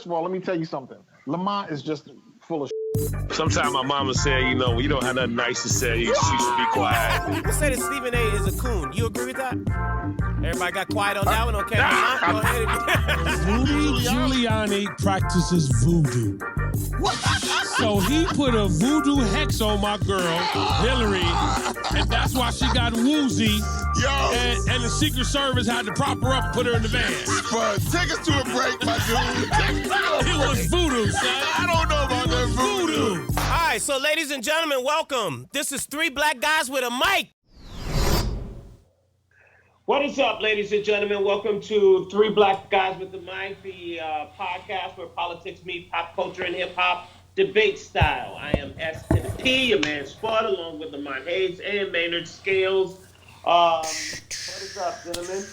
of all, let me tell you something. Lamont is just full of Sometimes my mama said, you know, when you don't have nothing nice to say, you should be quiet. People say that Stephen A. is a coon. You agree with that? Everybody got quiet on that one? Okay, Lamont, go ahead. Rudy Giuliani practices voodoo. So he put a voodoo hex on my girl, Hillary, and that's why she got woozy. And the Secret Service had to prop her up and put her in the van. But take us to a break, my dude. It was voodoo, son. I don't know about that voodoo. All right, so ladies and gentlemen, welcome. This is Three Black Guys with a Mic. What is up, ladies and gentlemen? Welcome to Three Black Guys with the Mic, the podcast where politics meet pop culture and hip-hop debate style. I am S to the P, your man Spud, along with Lamont Hayes and Maynard Scales. What is up, gentlemen?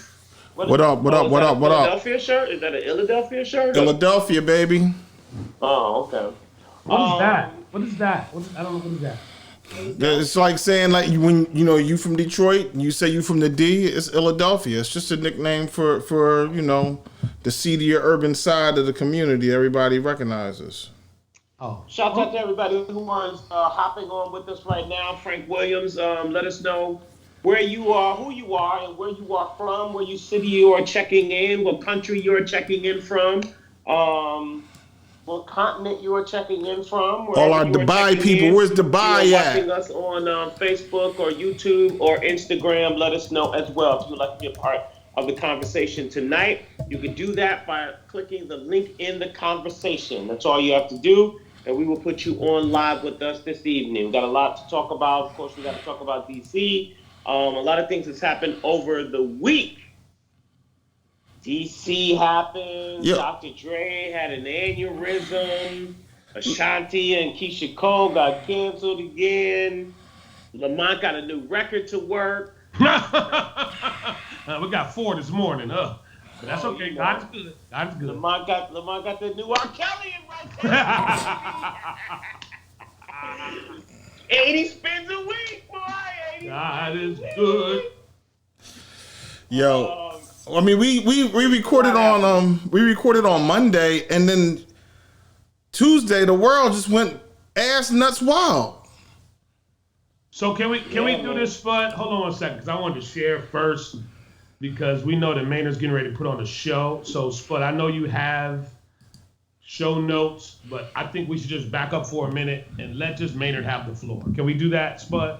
What up? Philadelphia shirt? Is that a Philadelphia shirt? Philadelphia, baby. Oh, okay. What is that? I don't know what is that. It's like saying when you from Detroit and you say you from the D, it's Philadelphia. It's just a nickname for the seedier urban side of the community everybody recognizes. Oh. Shout out to everybody who is hopping on with us right now. Frank Williams, let us know where you are, who you are, and where you are from, where you city you are checking in, what country you are checking in from, what continent you are checking in from. All our Dubai people, where's Dubai at? Watching us on Facebook or YouTube or Instagram, let us know as well. If you'd like to be a part of the conversation tonight, you can do that by clicking the link in the conversation. That's all you have to do, and we will put you on live with us this evening. We've got a lot to talk about. Of course, we got to talk about D.C., a lot of things that's happened over the week. DC happened. Yep. Dr. Dre had an aneurysm. Ashanti and Keisha Cole got canceled again. Lamont got a new record to work. We got 4 this morning, But that's okay. God's good. God's good. Lamont got the new R. Kelly in right there. 80 spins a week, boy. 80 God is good. Yo, I mean, we recorded on Monday, and then Tuesday the world just went ass nuts wild. So can we do this, Spud? Hold on 1 second, because I wanted to share first, because we know that Maynard's getting ready to put on a show. So Spud, I know you have show notes, but I think we should just back up for a minute and let just Maynard have the floor. Can we do that, Spud?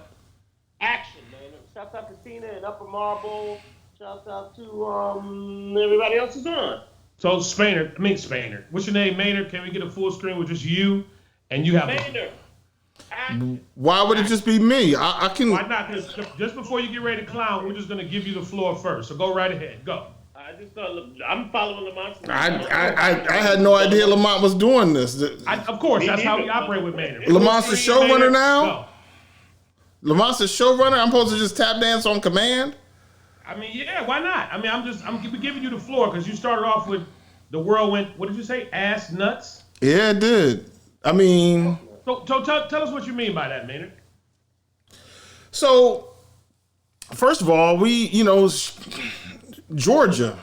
Action, Maynard. Shout out to Tina and Upper Marble. Shout out to everybody else who's on. So Spainard. What's your name, Maynard? Can we get a full screen with just you and you have Maynard. Why would it just be me? I can. Why not? Because just before you get ready to clown, we're just gonna give you the floor first. So go right ahead. Go. I'm following Lamont. I had no idea Lamont was doing this. Of course, that's how we operate with Maynard. Lamont's the showrunner now? Lamont's the showrunner? I'm supposed to just tap dance on command? I mean, yeah, why not? I mean, I'm giving you the floor because you started off with the world went, what did you say, ass nuts? Yeah, it did. I mean... So tell us what you mean by that, Maynard. So, first of all, Georgia,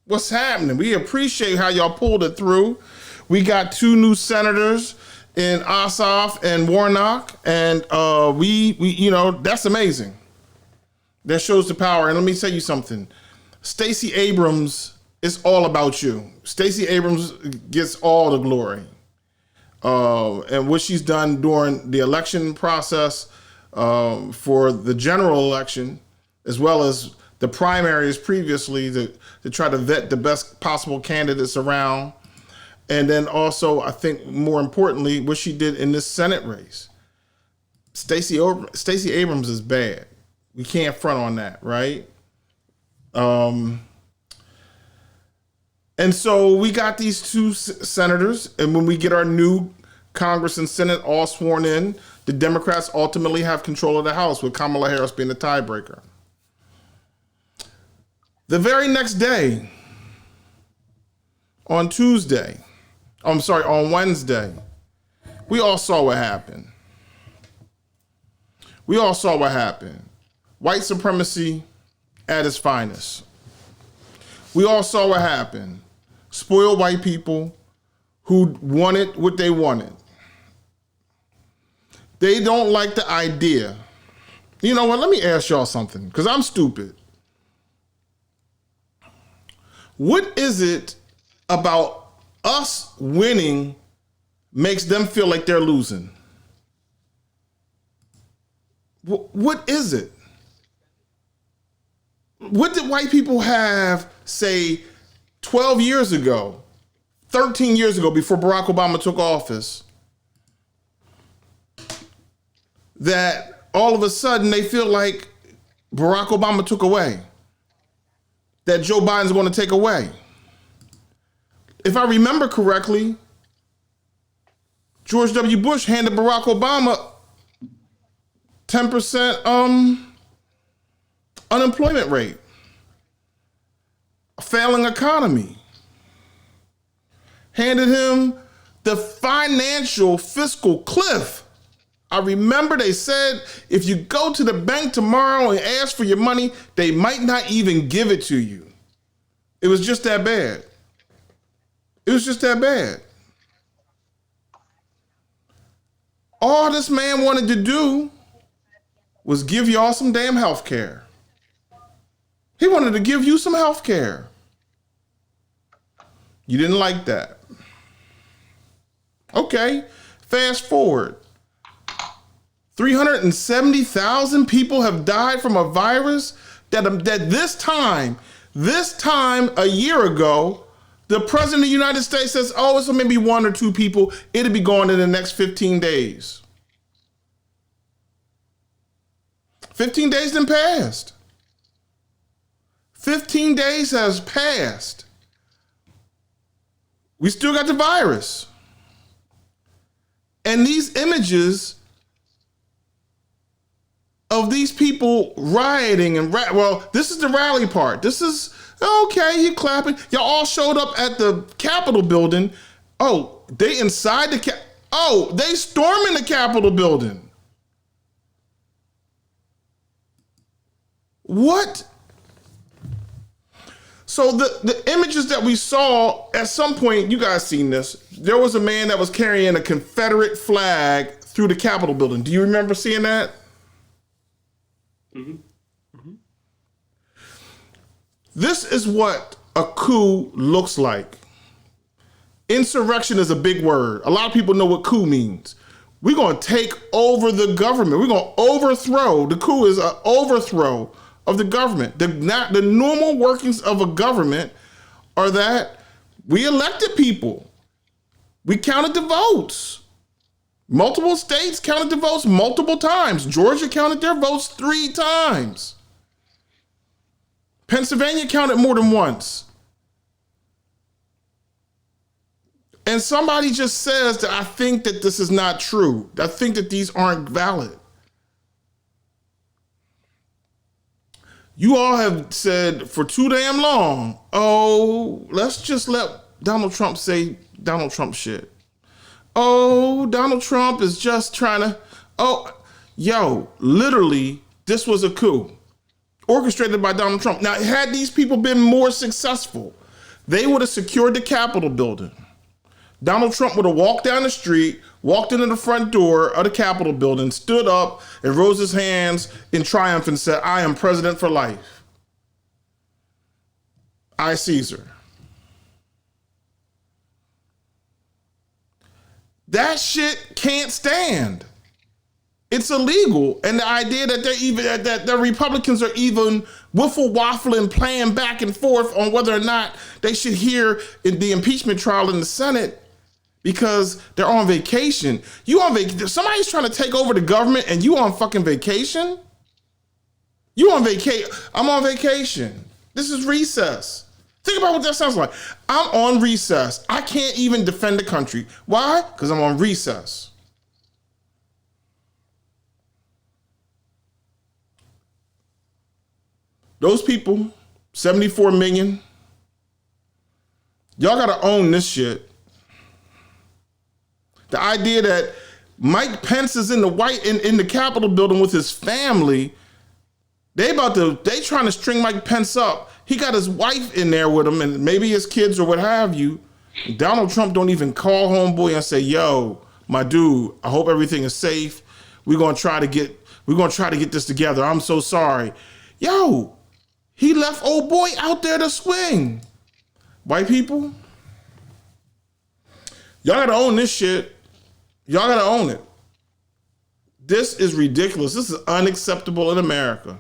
what's happening? We appreciate how y'all pulled it through. We got 2 new senators in Ossoff and Warnock, and we that's amazing. That shows the power. And let me tell you something. Stacey Abrams is all about you. Stacey Abrams gets all the glory. And what she's done during the election process for the general election, as well as the primaries previously to try to vet the best possible candidates around. And then also, I think more importantly, what she did in this Senate race. Stacey Abrams is bad. We can't front on that, right? And so we got these 2 senators, and when we get our new Congress and Senate all sworn in, the Democrats ultimately have control of the House, with Kamala Harris being the tiebreaker. The very next day, on Wednesday, we all saw what happened. White supremacy at its finest. We all saw what happened. Spoiled white people who wanted what they wanted. They don't like the idea. You know what? Let me ask y'all something, because I'm stupid. What is it about us winning makes them feel like they're losing? What is it? What did white people have, say, 12 years ago, 13 years ago, before Barack Obama took office, that all of a sudden they feel like Barack Obama took away, that Joe Biden's going to take away? If I remember correctly, George W. Bush handed Barack Obama 10% unemployment rate, a failing economy, handed him the financial fiscal cliff. I remember they said, if you go to the bank tomorrow and ask for your money, they might not even give it to you. It was just that bad. It was just that bad. All this man wanted to do was give y'all some damn health care. He wanted to give you some health care. You didn't like that. Okay, fast forward. 370,000 people have died from a virus that this time a year ago, the president of the United States says, oh, it's maybe 1 or 2 people. It'll be gone in the next 15 days. 15 days then passed. 15 days has passed. We still got the virus. And these images of these people rioting and well, this is the rally part. This is, okay, you clapping. Y'all all showed up at the Capitol building. Oh, they inside the they storming the Capitol building. What? So the images that we saw, at some point, you guys seen this, there was a man that was carrying a Confederate flag through the Capitol building. Do you remember seeing that? Mm-hmm. Mm-hmm. This is what a coup looks like. Insurrection is a big word. A lot of people know what coup means. We're going to take over the government. We're going to overthrow. The coup is an overthrow of the government. The normal workings of a government are that we elected people. We counted the votes. Multiple states counted the votes multiple times. Georgia counted their votes 3 times. Pennsylvania counted more than once. And somebody just says that I think that this is not true. I think that these aren't valid. You all have said for too damn long, oh, let's just let Donald Trump say Donald Trump shit. Oh, Donald Trump is just trying to, literally, this was a coup orchestrated by Donald Trump. Now, had these people been more successful, they would have secured the Capitol building. Donald Trump would have walked down the street, walked into the front door of the Capitol building, stood up and rose his hands in triumph and said, I am president for life. I, Caesar. That shit can't stand. It's illegal. And the idea that that the Republicans are even wiffle waffling, playing back and forth on whether or not they should hear in the impeachment trial in the Senate because they're on vacation. You on vacation? Somebody's trying to take over the government and you on fucking vacation? You on vacation? I'm on vacation. This is recess. Think about what that sounds like. I'm on recess. I can't even defend the country. Why? Because I'm on recess. Those people, 74 million, y'all gotta own this shit. The idea that Mike Pence is in the Capitol building with his family, they trying to string Mike Pence up. He got his wife in there with him and maybe his kids or what have you. Donald Trump don't even call homeboy and say, yo, my dude, I hope everything is safe. We're gonna try to get this together. I'm so sorry. Yo, he left old boy out there to swing. White people, y'all gotta own this shit. Y'all gotta own it. This is ridiculous. This is unacceptable in America.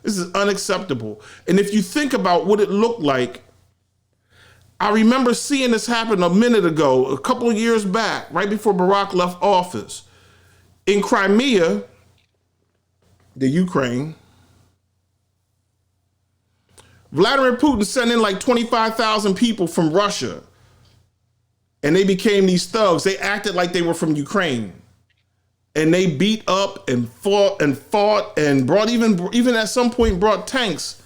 This is unacceptable. And if you think about what it looked like, I remember seeing this happen a minute ago, a couple of years back, right before Barack left office. In Crimea, the Ukraine, Vladimir Putin sent in like 25,000 people from Russia, and they became these thugs. They acted like they were from Ukraine, and they beat up and fought and brought even at some point brought tanks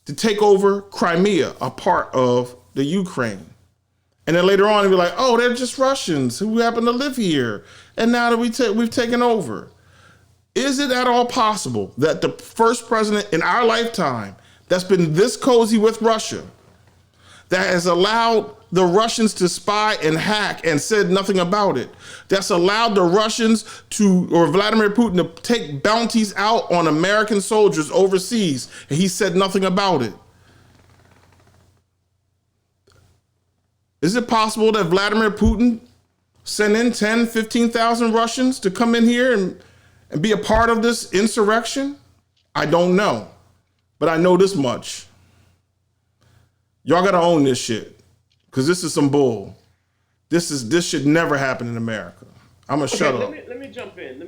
to take over Crimea, a part of the Ukraine. And then later on, they'd be like, oh, they're just Russians who happen to live here, and now that we've taken over. Is it at all possible that the first president in our lifetime that's been this cozy with Russia, that has allowed the Russians to spy and hack and said nothing about it, that's allowed the Russians or Vladimir Putin to take bounties out on American soldiers overseas, and he said nothing about it? Is it possible that Vladimir Putin sent in 10, 15,000 Russians to come in here and be a part of this insurrection? I don't know. But I know this much. Y'all gotta own this shit. Because this is some bull. This should never happen in America. I'm gonna shut up. Let me jump in.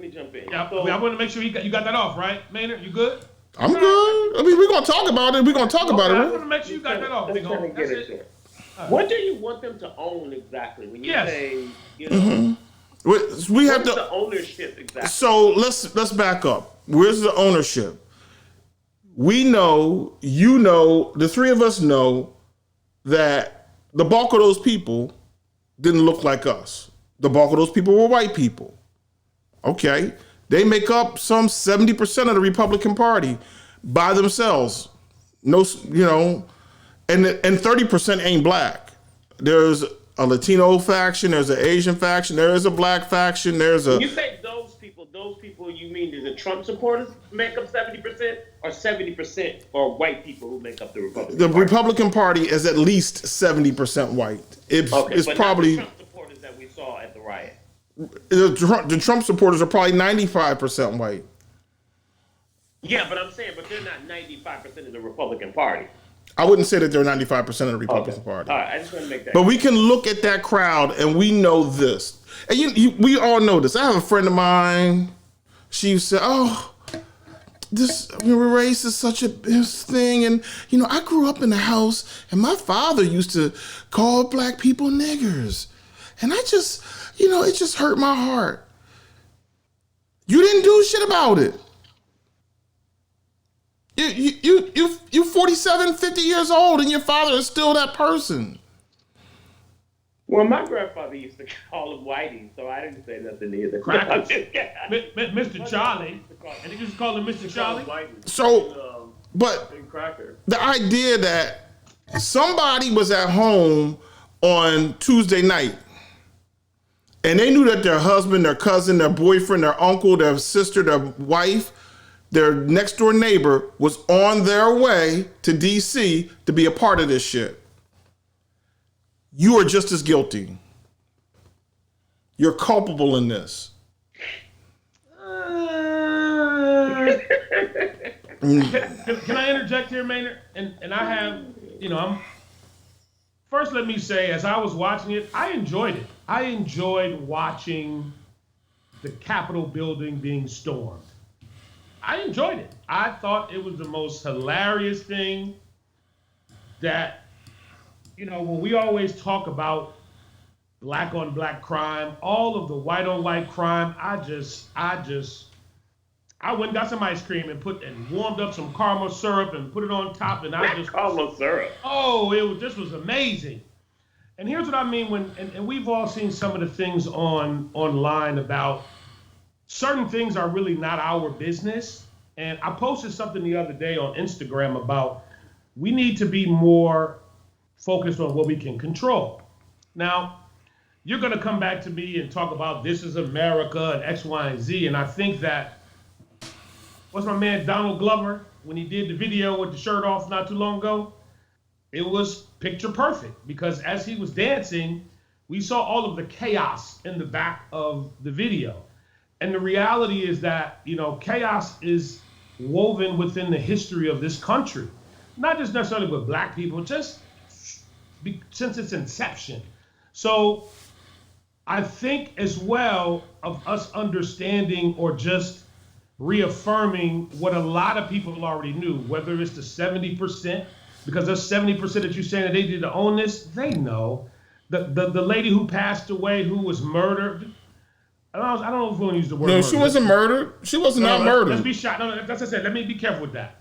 Yeah, I want to make sure you got that off, right, Maynard? You good? I'm good. I mean, we're gonna talk about it. I want to make sure you got that off, big homie. That's it. What do you want them to own exactly when you say, you know? Mm-hmm. We have the ownership exactly? So let's back up. Where's the ownership? We know, you know, the three of us know that the bulk of those people didn't look like us. The bulk of those people were white people. Okay, they make up some 70% of the Republican Party by themselves. No, you know. And 30% ain't black. There's a Latino faction, there's an Asian faction, there is a black faction, there's a... When you say those people, you mean the Trump supporters make up 70%, or 70% are white people who make up the Republican Party? The Republican Party is at least 70% white. It's probably... Not the Trump supporters that we saw at the riot. The Trump supporters are probably 95% white. Yeah, but I'm saying, they're not 95% of the Republican Party. I wouldn't say that they're 95% of the Republican Party. All right, I just want to make that But we can look at that crowd and we know this. And we all know this. I have a friend of mine. She said, race is such a thing. And, I grew up in a house and my father used to call black people niggers. And I just, it just hurt my heart. You didn't do shit about it. You 47, 50 years old and your father is still that person. Well, my grandfather used to call him Whitey, so I didn't say nothing either. Crackers. Mr. Charlie. And they just call him Mr. Charlie? So, but the idea that somebody was at home on Tuesday night and they knew that their husband, their cousin, their boyfriend, their uncle, their sister, their wife, their next door neighbor was on their way to DC to be a part of this shit. You are just as guilty. You're culpable in this. Can I interject here, Maynard? And I have, first let me say, as I was watching it, I enjoyed it. I enjoyed watching the Capitol building being stormed. I enjoyed it. I thought it was the most hilarious thing that, when we always talk about black on black crime, all of the white on white crime, I went and got some ice cream and warmed up some caramel syrup and put it on top, and I just caramel syrup. Oh, this was amazing. And here's what I mean and we've all seen some of the things online about certain things are really not our business. And I posted something the other day on Instagram about we need to be more focused on what we can control. Now, you're going to come back to me and talk about this is America and X, Y, and Z. And I think that, what's my man Donald Glover, when he did the video with the shirt off not too long ago, it was picture perfect because as he was dancing, we saw all of the chaos in the back of the video. And the reality is that, chaos is woven within the history of this country. Not just necessarily with black people, just since its inception. So I think as well of us understanding or just reaffirming what a lot of people already knew, whether it's the 70%, because there's 70% that you're saying that they did to own this, they know. The lady who passed away, who was murdered, I don't know if we want to use the word murder. No, she wasn't murdered. She was not murdered. Let's be shot. No, that's what I said. Let me be careful with that.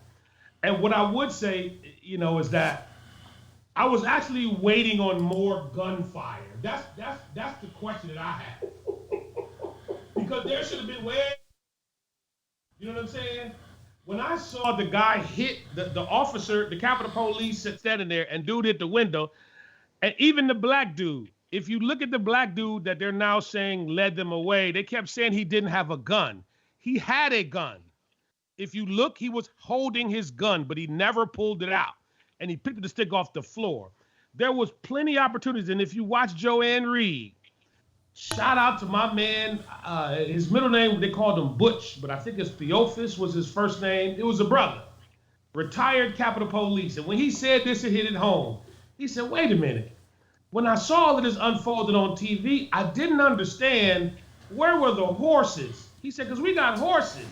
And what I would say, is that I was actually waiting on more gunfire. That's the question that I had. Because there should have been way. You know what I'm saying? When I saw the guy hit the officer, the Capitol Police standing there, and dude hit the window, and even the black dude, if you look at the black dude that they're now saying led them away, they kept saying he didn't have a gun. He had a gun. If you look, he was holding his gun, but he never pulled it out. And he picked the stick off the floor. There was plenty of opportunities. And if you watch Joanne Reed, shout out to my man. His middle name, they called him Butch, but I think it's Theophis was his first name. It was a brother, retired Capitol Police. And when he said this, it hit it home. He said, wait a minute. When I saw all of this unfolded on TV, I didn't understand where were the horses. He said, because we got horses.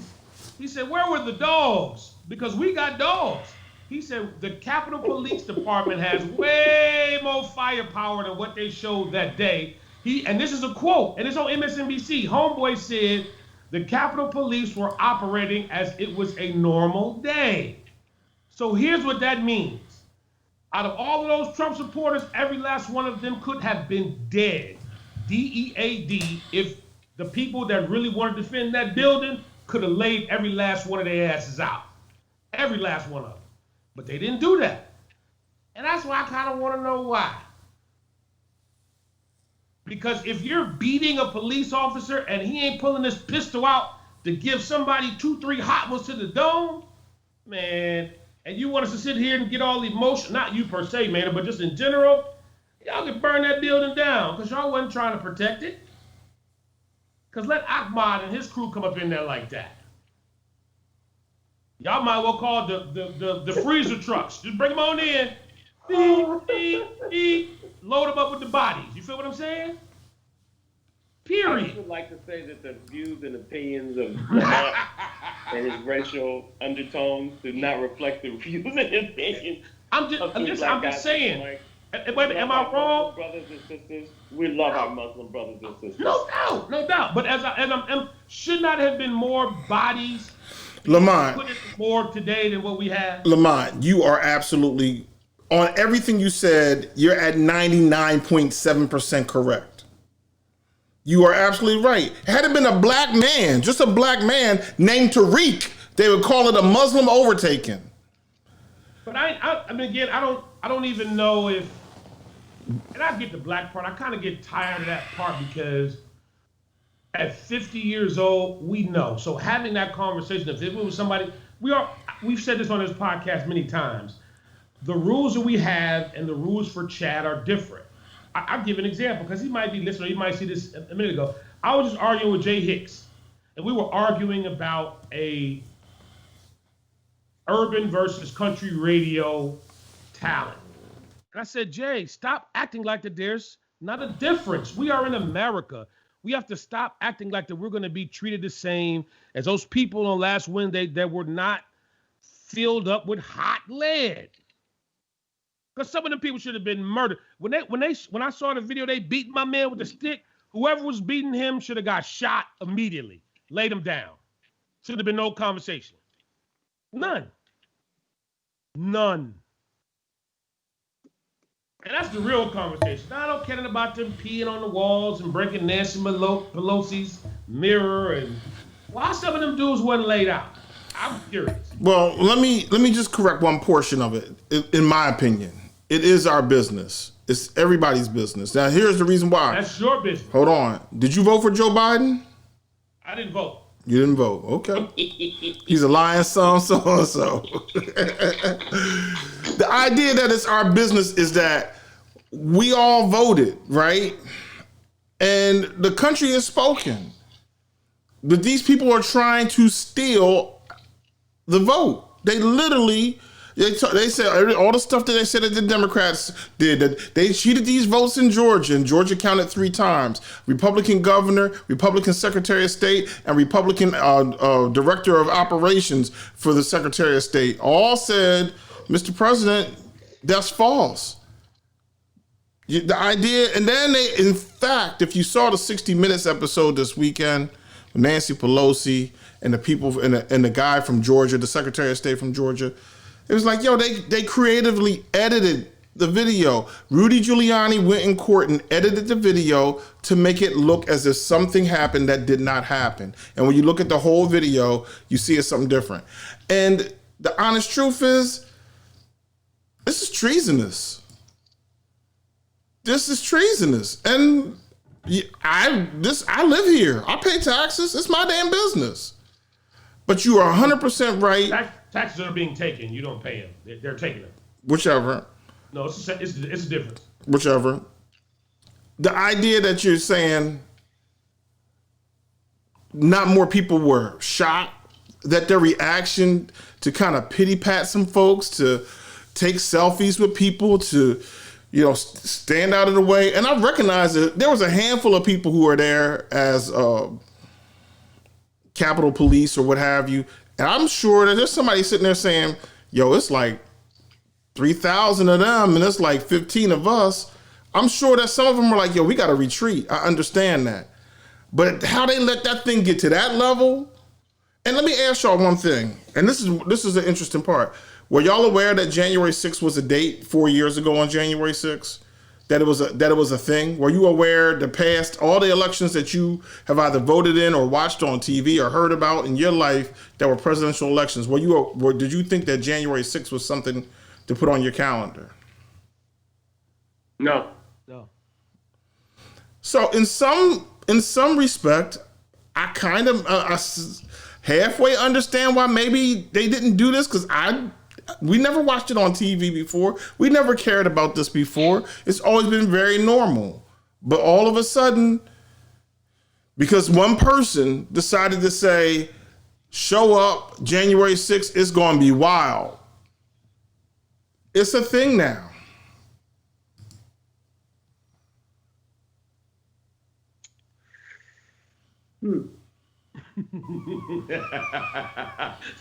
He said, where were the dogs? Because we got dogs. He said, the Capitol Police Department has way more firepower than what they showed that day. And this is a quote, and it's on MSNBC. Homeboy said the Capitol Police were operating as it was a normal day. So here's what that means. Out of all of those Trump supporters, every last one of them could have been dead, D-E-A-D, if the people that really wanted to defend that building could have laid every last one of their asses out. Every last one of them. But they didn't do that. And that's why I kind of want to know why. Because if you're beating a police officer and he ain't pulling his pistol out to give somebody 2-3 hot ones to the dome, man, and you want us to sit here and get all emotional, not you per se, man, but just in general, y'all could burn that building down because y'all wasn't trying to protect it. Because let Ahmad and his crew come up in there like that. Y'all might well call the freezer trucks. Just bring them on in. Beep, beep, beep. Load them up with the bodies. You feel what I'm saying? Period. I would like to say that the views and opinions of Lamont and his racial undertones do not reflect the views and opinions. I'm just saying. Am I wrong? Brothers and sisters, we love our Muslim brothers and sisters. No doubt. But should not have been more bodies. Lamont, put it more today than what we have. Lamont, you are absolutely on everything you said. You're at 99.7% correct. You are absolutely right. Had it been a black man, just a black man named Tariq, they would call it a Muslim overtaking. But I mean, again, I don't even know if, and I get the black part. I kind of get tired of that part because at 50 years old, we know. So having that conversation, if it was somebody, we've said this on this podcast many times. The rules that we have and the rules for chat are different. I'll give an example because he might be listening. He might see this a minute ago. I was just arguing with Jay Hicks, and we were arguing about a urban versus country radio talent. And I said, Jay, stop acting like that there's not a difference. We are in America. We have to stop acting like that we're going to be treated the same as those people on last Wednesday that were not filled up with hot lead. Because some of the people should have been murdered. When I saw the video, they beat my man with a stick. Whoever was beating him should have got shot immediately. Laid him down. Should have been no conversation. None. And that's the real conversation. I don't care about them peeing on the walls and breaking Nancy Pelosi's mirror and why some of them dudes wasn't laid out. I'm curious. Well, let me just correct one portion of it. In my opinion, it is our business. It's everybody's business. Now, here's the reason why. That's your business. Hold on. Did you vote for Joe Biden? I didn't vote. You didn't vote. Okay. He's a lying son, so-and-so. The idea that it's our business is that we all voted, right? And the country has spoken. But these people are trying to steal the vote. They literally... They said all the stuff that they said that the Democrats did, that they cheated these votes in Georgia, and Georgia counted 3 times. Republican governor, Republican secretary of state, and Republican director of operations for the secretary of state all said, Mr. President, that's false. The idea, and then they, in fact, if you saw the 60 Minutes episode this weekend, Nancy Pelosi and the people, and the guy from Georgia, the secretary of state from Georgia, it was like, yo, they creatively edited the video. Rudy Giuliani went in court and edited the video to make it look as if something happened that did not happen. And when you look at the whole video, you see it's something different. And the honest truth is, this is treasonous. This is treasonous. And I live here. I pay taxes. It's my damn business. But you are 100% right. Taxes are being taken. You don't pay them. They're taking them. Whichever. No, it's a difference. Whichever. The idea that you're saying not more people were shot, that their reaction to kind of pity pat some folks, to take selfies with people, to, stand out of the way. And I recognize that there was a handful of people who were there as Capitol Police or what have you. And I'm sure that there's somebody sitting there saying, yo, it's like 3,000 of them and it's like 15 of us. I'm sure that some of them are like, yo, we got to retreat. I understand that. But how they let that thing get to that level? And let me ask y'all one thing. And this is an interesting part. Were y'all aware that January 6th was a date 4 years ago on January 6th? That it was a thing? Were you aware all the elections that you have either voted in or watched on TV or heard about in your life that were presidential elections? Did you think that January 6th was something to put on your calendar? No. So in some respect, I kind of halfway understand why maybe they didn't do this, because we never watched it on TV before. We never cared about this before. It's always been very normal. But all of a sudden, because one person decided to say, show up January 6th, it's going to be wild. It's a thing now.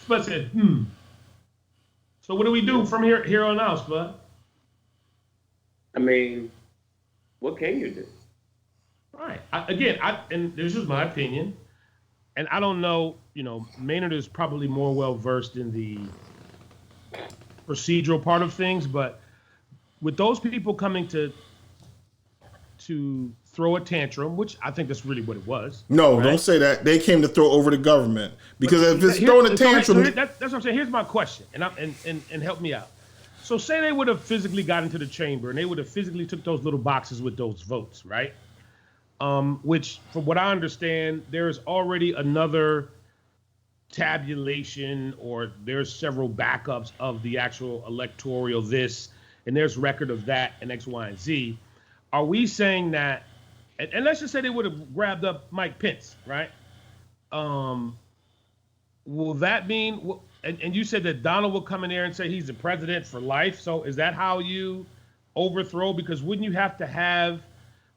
Spud said, So what do we do from here on out, Spud? I mean, what can you do? Right. And this is my opinion, and I don't know, Maynard is probably more well-versed in the procedural part of things, but with those people coming to throw a tantrum, which I think that's really what it was. No, right? Don't say that. They came to throw over the government, because if it's throwing a tantrum, that's what I'm saying. Here's my question, and help me out. So say they would have physically got into the chamber and they would have physically took those little boxes with those votes, right? Which, from what I understand, there's already another tabulation, or there's several backups of the actual electoral this, and there's record of that and X, Y, and Z. Are we saying that, and let's just say they would have grabbed up Mike Pence, right? Will that mean, and you said that Donald will come in there and say he's the president for life. So is that how you overthrow? Because wouldn't you have to have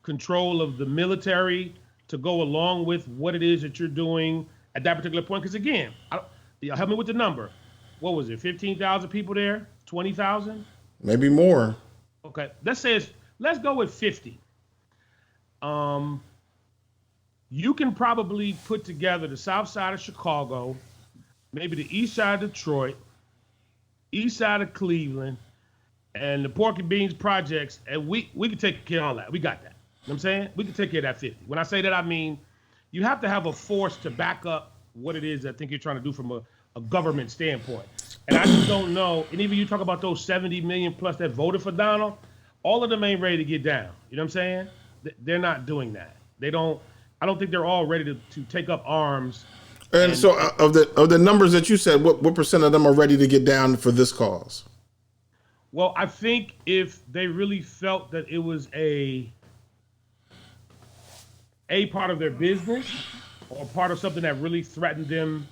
control of the military to go along with what it is that you're doing at that particular point? Because again, help me with the number. What was it? 15,000 people there? 20,000? Maybe more. Okay, let's go with 50. You can probably put together the south side of Chicago, maybe the east side of Detroit, east side of Cleveland, and the Pork and Beans projects, and we can take care of all that. We got that. You know what I'm saying? We can take care of that 50. When I say that, I mean you have to have a force to back up what it is I think you're trying to do from a government standpoint. And I just don't know, and even you talk about those 70 million plus that voted for Donald, all of them ain't ready to get down. You know what I'm saying? They're not doing that. I don't think they're all ready to take up arms. And so of the numbers that you said, what percent of them are ready to get down for this cause? Well, I think if they really felt that it was a part of their business or part of something that really threatened them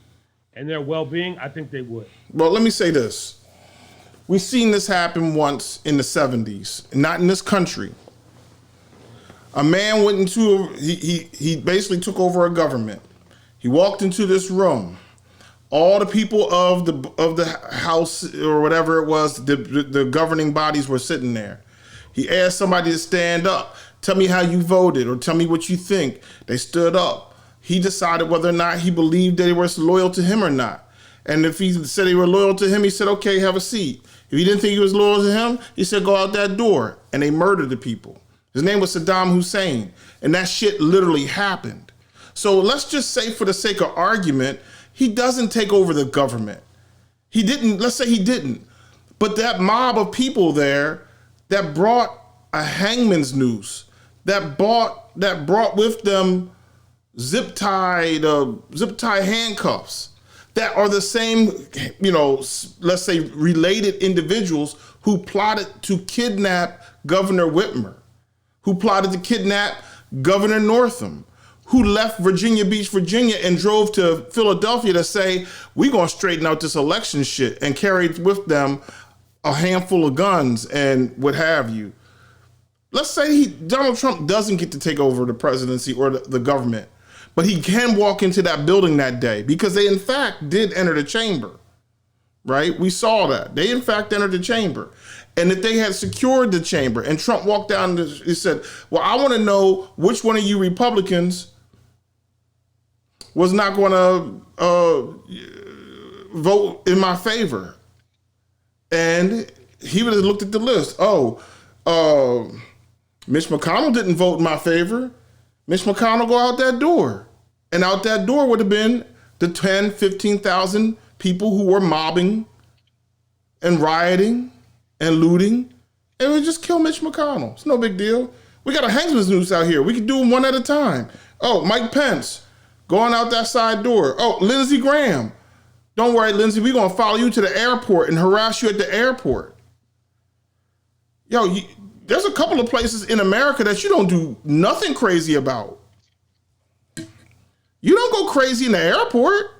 and their well-being, I think they would. Well, let me say this. We've seen this happen once in the 70s, not in this country. A man went into, he basically took over a government. He walked into this room. All the people of the house or whatever it was, the governing bodies were sitting there. He asked somebody to stand up. Tell me how you voted or tell me what you think. They stood up. He decided whether or not he believed they were loyal to him or not. And if he said they were loyal to him, he said, okay, have a seat. If he didn't think he was loyal to him, he said, go out that door. And they murdered the people. His name was Saddam Hussein. And that shit literally happened. So let's just say for the sake of argument, he doesn't take over the government. He didn't, let's say he didn't. But that mob of people there that brought a hangman's noose, that brought with them zip-tied handcuffs, that are the same, let's say related individuals who plotted to kidnap Governor Whitmer, who plotted to kidnap Governor Northam, who left Virginia Beach, Virginia, and drove to Philadelphia to say, we're going to straighten out this election shit, and carried with them a handful of guns and what have you. Let's say Donald Trump doesn't get to take over the presidency or the government, but he can walk into that building that day because they, in fact, did enter the chamber, right? We saw that. They, in fact, entered the chamber. And if they had secured the chamber and Trump walked down and he said, well, I want to know which one of you Republicans was not going to vote in my favor. And he would have looked at the list. Mitch McConnell didn't vote in my favor. Mitch McConnell go out that door. And out that door would have been the 10, 15,000 people who were mobbing and rioting and looting. And we just kill Mitch McConnell. It's no big deal. We got a hangman's noose out here. We can do them one at a time. Oh, Mike Pence going out that side door. Oh, Lindsey Graham. Don't worry, Lindsey, we're going to follow you to the airport and harass you at the airport. There's a couple of places in America that you don't do nothing crazy about. You don't go crazy in the airport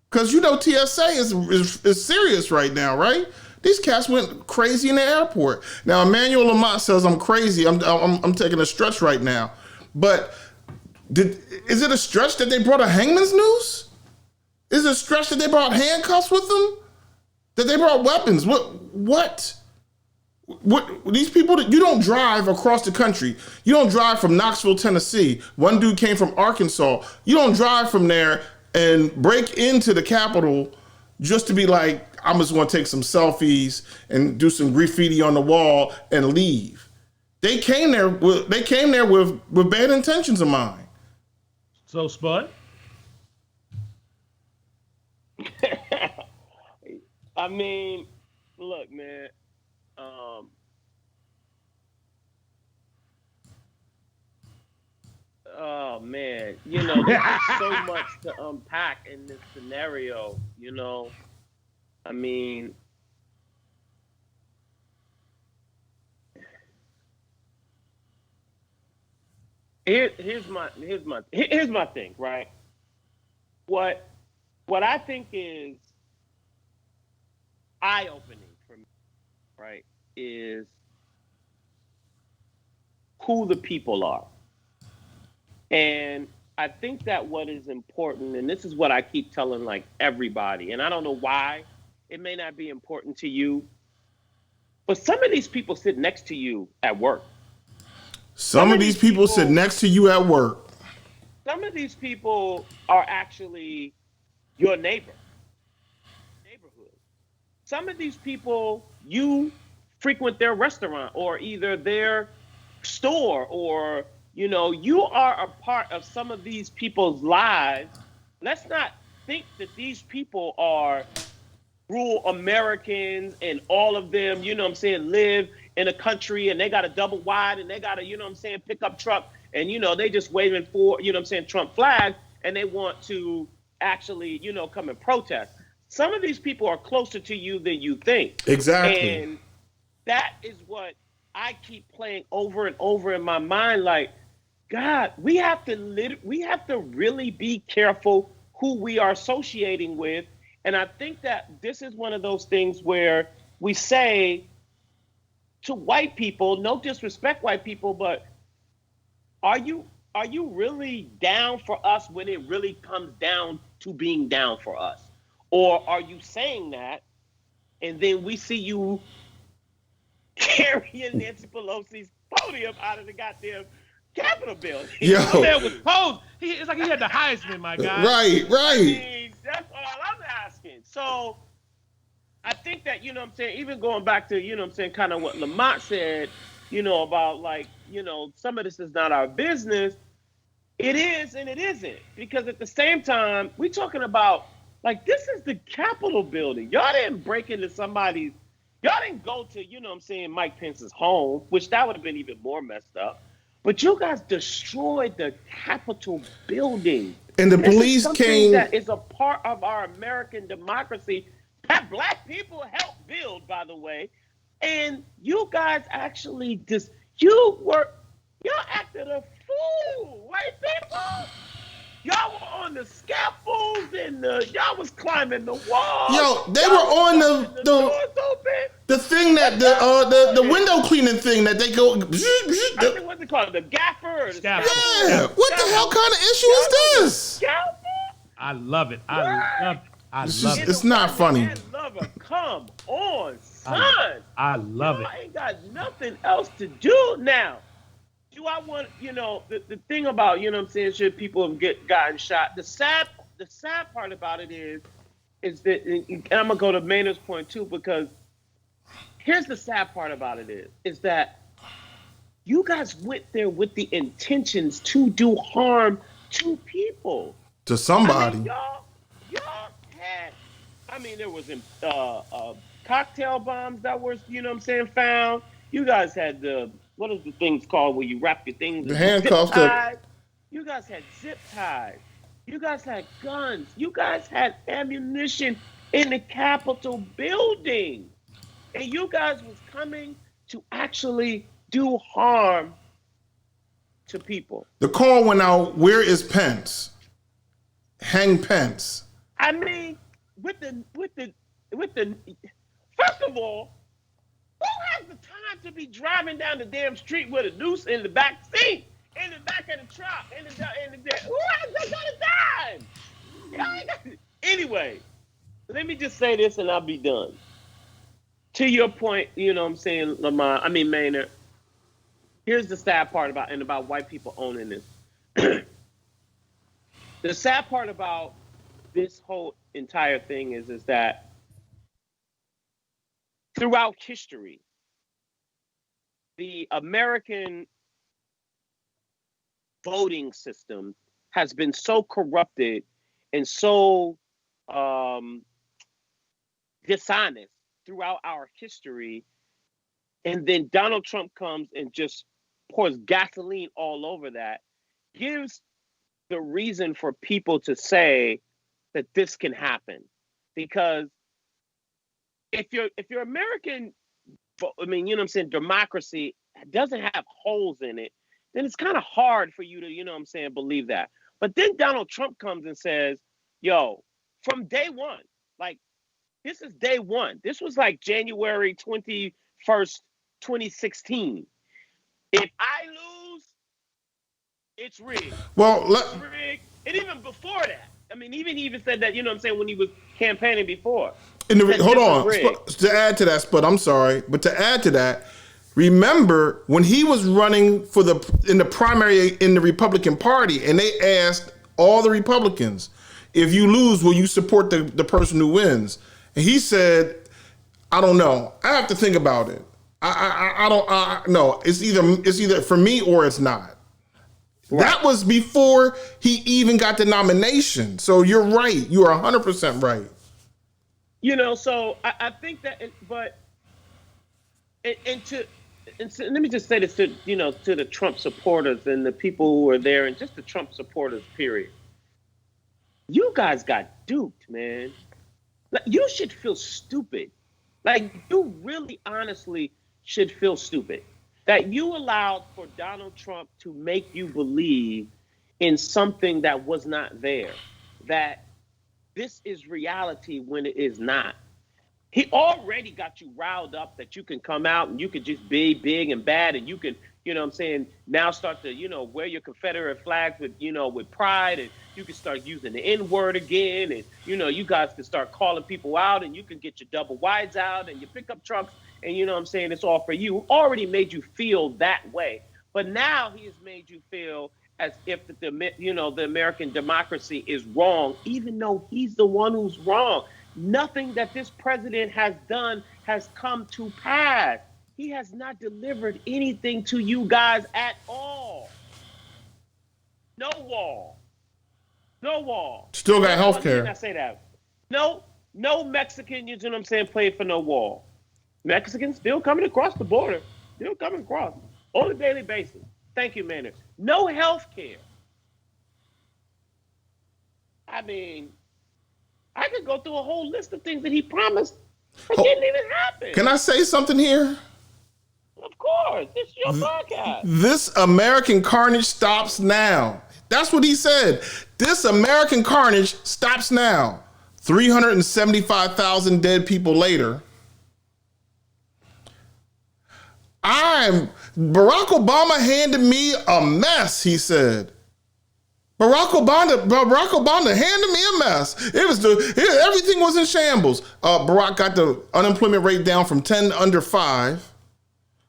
because TSA is serious right now, right? These cats went crazy in the airport. Now, Emmanuel Lamont says I'm crazy. I'm taking a stretch right now. But is it a stretch that they brought a hangman's noose? Is it a stretch that they brought handcuffs with them? That they brought weapons? What? These people, you don't drive across the country. You don't drive from Knoxville, Tennessee. One dude came from Arkansas. You don't drive from there and break into the Capitol just to be like, I'm just going to take some selfies and do some graffiti on the wall and leave. They came there with bad intentions of mine. So, Spud? I mean, look, man. Oh man, there's so much to unpack in this scenario. I mean, here's my thing, right? What I think is eye-opening for me, right, is who the people are. And I think that what is important, and this is what I keep telling everybody, and I don't know why it may not be important to you, but some of these people sit next to you at work. Some of these people sit next to you at work. Some of these people are actually your neighborhood. Some of these people, you frequent their restaurant or either their store or, you are a part of some of these people's lives. Let's not think that these people are rural Americans and all of them, live in a country and they got a double wide and they got a, you know what I'm saying, pickup truck and, you know, they just waving for, you know what I'm saying, Trump flag and they want to actually, you know, come and protest. Some of these people are closer to you than you think. Exactly. And that is what I keep playing over and over in my mind. Like, God, we have to really be careful who we are associating with. And I think that this is one of those things where we say to white people, no disrespect white people, but are you really down for us when it really comes down to being down for us? Or are you saying that and then we see you carrying Nancy Pelosi's podium out of the goddamn Capitol building? Yo. The man was posed. It's like he had the Heisman, my guy. Right. I mean, that's all I'm asking. So I think that, you know what I'm saying, even going back to, you know what I'm saying, kind of what Lamont said, you know, about like, you know, some of this is not our business. It is and it isn't. Because at the same time, we're talking about, like, this is the Capitol building. Y'all didn't break into somebody's, y'all didn't go to, you know what I'm saying, Mike Pence's home, which that would have been even more messed up. But you guys destroyed the Capitol building. And the This is police something came. that is a part of our American democracy that black people helped build, by the way. And you guys actually y'all acted a fool, white people. Y'all were on the scaffolds and y'all was climbing the walls. Yo, they were on the doors open. the thing that the window cleaning thing that they go. I think what's it called? The gaffer or the Scaffold. Yeah, what the hell kind of issue is this? scaffold? I love it. I love it. I It's love just- it. it's not funny. Lover, come on, son. I love it. I ain't got nothing else to do now. Do I want, you know, the thing about, you know what I'm saying, should people have gotten shot? The sad part about it is that, and I'm gonna go to Maynard's point too, because here's the sad part about it is that you guys went there with the intentions to do harm to people. To somebody. I mean, y'all had, I mean, there was cocktail bombs that were, you know what I'm saying, found. You guys had what is the things called where you wrap your things? The handcuffs. You guys had zip ties. You guys had guns. You guys had ammunition in the Capitol building. And you guys was coming to actually do harm to people. The call went out. Where is Pence? Hang Pence. I mean, with the first of all, who has the time to be driving down the damn street with a noose in the back seat, in the back of the truck, who has that kind of time? Anyway, let me just say this and I'll be done. To your point, you know what I'm saying, Maynard, here's the sad part about white people owning this. The sad part about this whole entire thing is that throughout history, the American voting system has been so corrupted and so dishonest throughout our history. And then Donald Trump comes and just pours gasoline all over that, gives the reason for people to say that this can happen. Because if your American, I mean, you know what I'm saying, democracy doesn't have holes in it, then it's kind of hard for you to, you know what I'm saying, believe that. But then Donald Trump comes and says, yo, from day one, like, this is day one. This was like January 21st, 2016. If I lose, it's rigged. Well, It's rigged. And even before that, I mean, he even said that, you know what I'm saying, when he was campaigning before. hold on. To add to that, Spud, I'm sorry, but to add to that, remember when he was running in the primary in the Republican Party, and they asked all the Republicans, if you lose, will you support the person who wins? And he said, I don't know. I have to think about it. I don't know. It's either for me or it's not. Right. That was before he even got the nomination. So you're right. You are 100% right. You know, so I think that, but and and so, let me just say this to to the Trump supporters and the people who are there, and just the Trump supporters. Period. You guys got duped, man. Like, you should feel stupid. Like, you really, honestly should feel stupid that you allowed for Donald Trump to make you believe in something that was not there. That this is reality when it is not. He already got you riled up that you can come out and you can just be big and bad, and you can, now start to, wear your Confederate flags with, with pride, and you can start using the N-word again, and, you guys can start calling people out, and you can get your double wides out and your pickup trucks, and it's all for you. Already made you feel that way. But now he has made you feel as if the American democracy is wrong, even though he's the one who's wrong. Nothing that this president has done has come to pass. He has not delivered anything to you guys at all. No wall. No wall. Still got health care. I say that. No Mexican, playing for no wall. Mexicans still coming across the border. Still coming across on a daily basis. Thank you, Maynard. No health care. I mean, I could go through a whole list of things that he promised that didn't even happen. Can I say something here? Of course. This is your podcast. This American carnage stops now. That's what he said. This American carnage stops now. 375,000 dead people later. Barack Obama handed me a mess, he said. Barack Obama handed me a mess. Everything was in shambles. Barack got the unemployment rate down from 10 to under 5.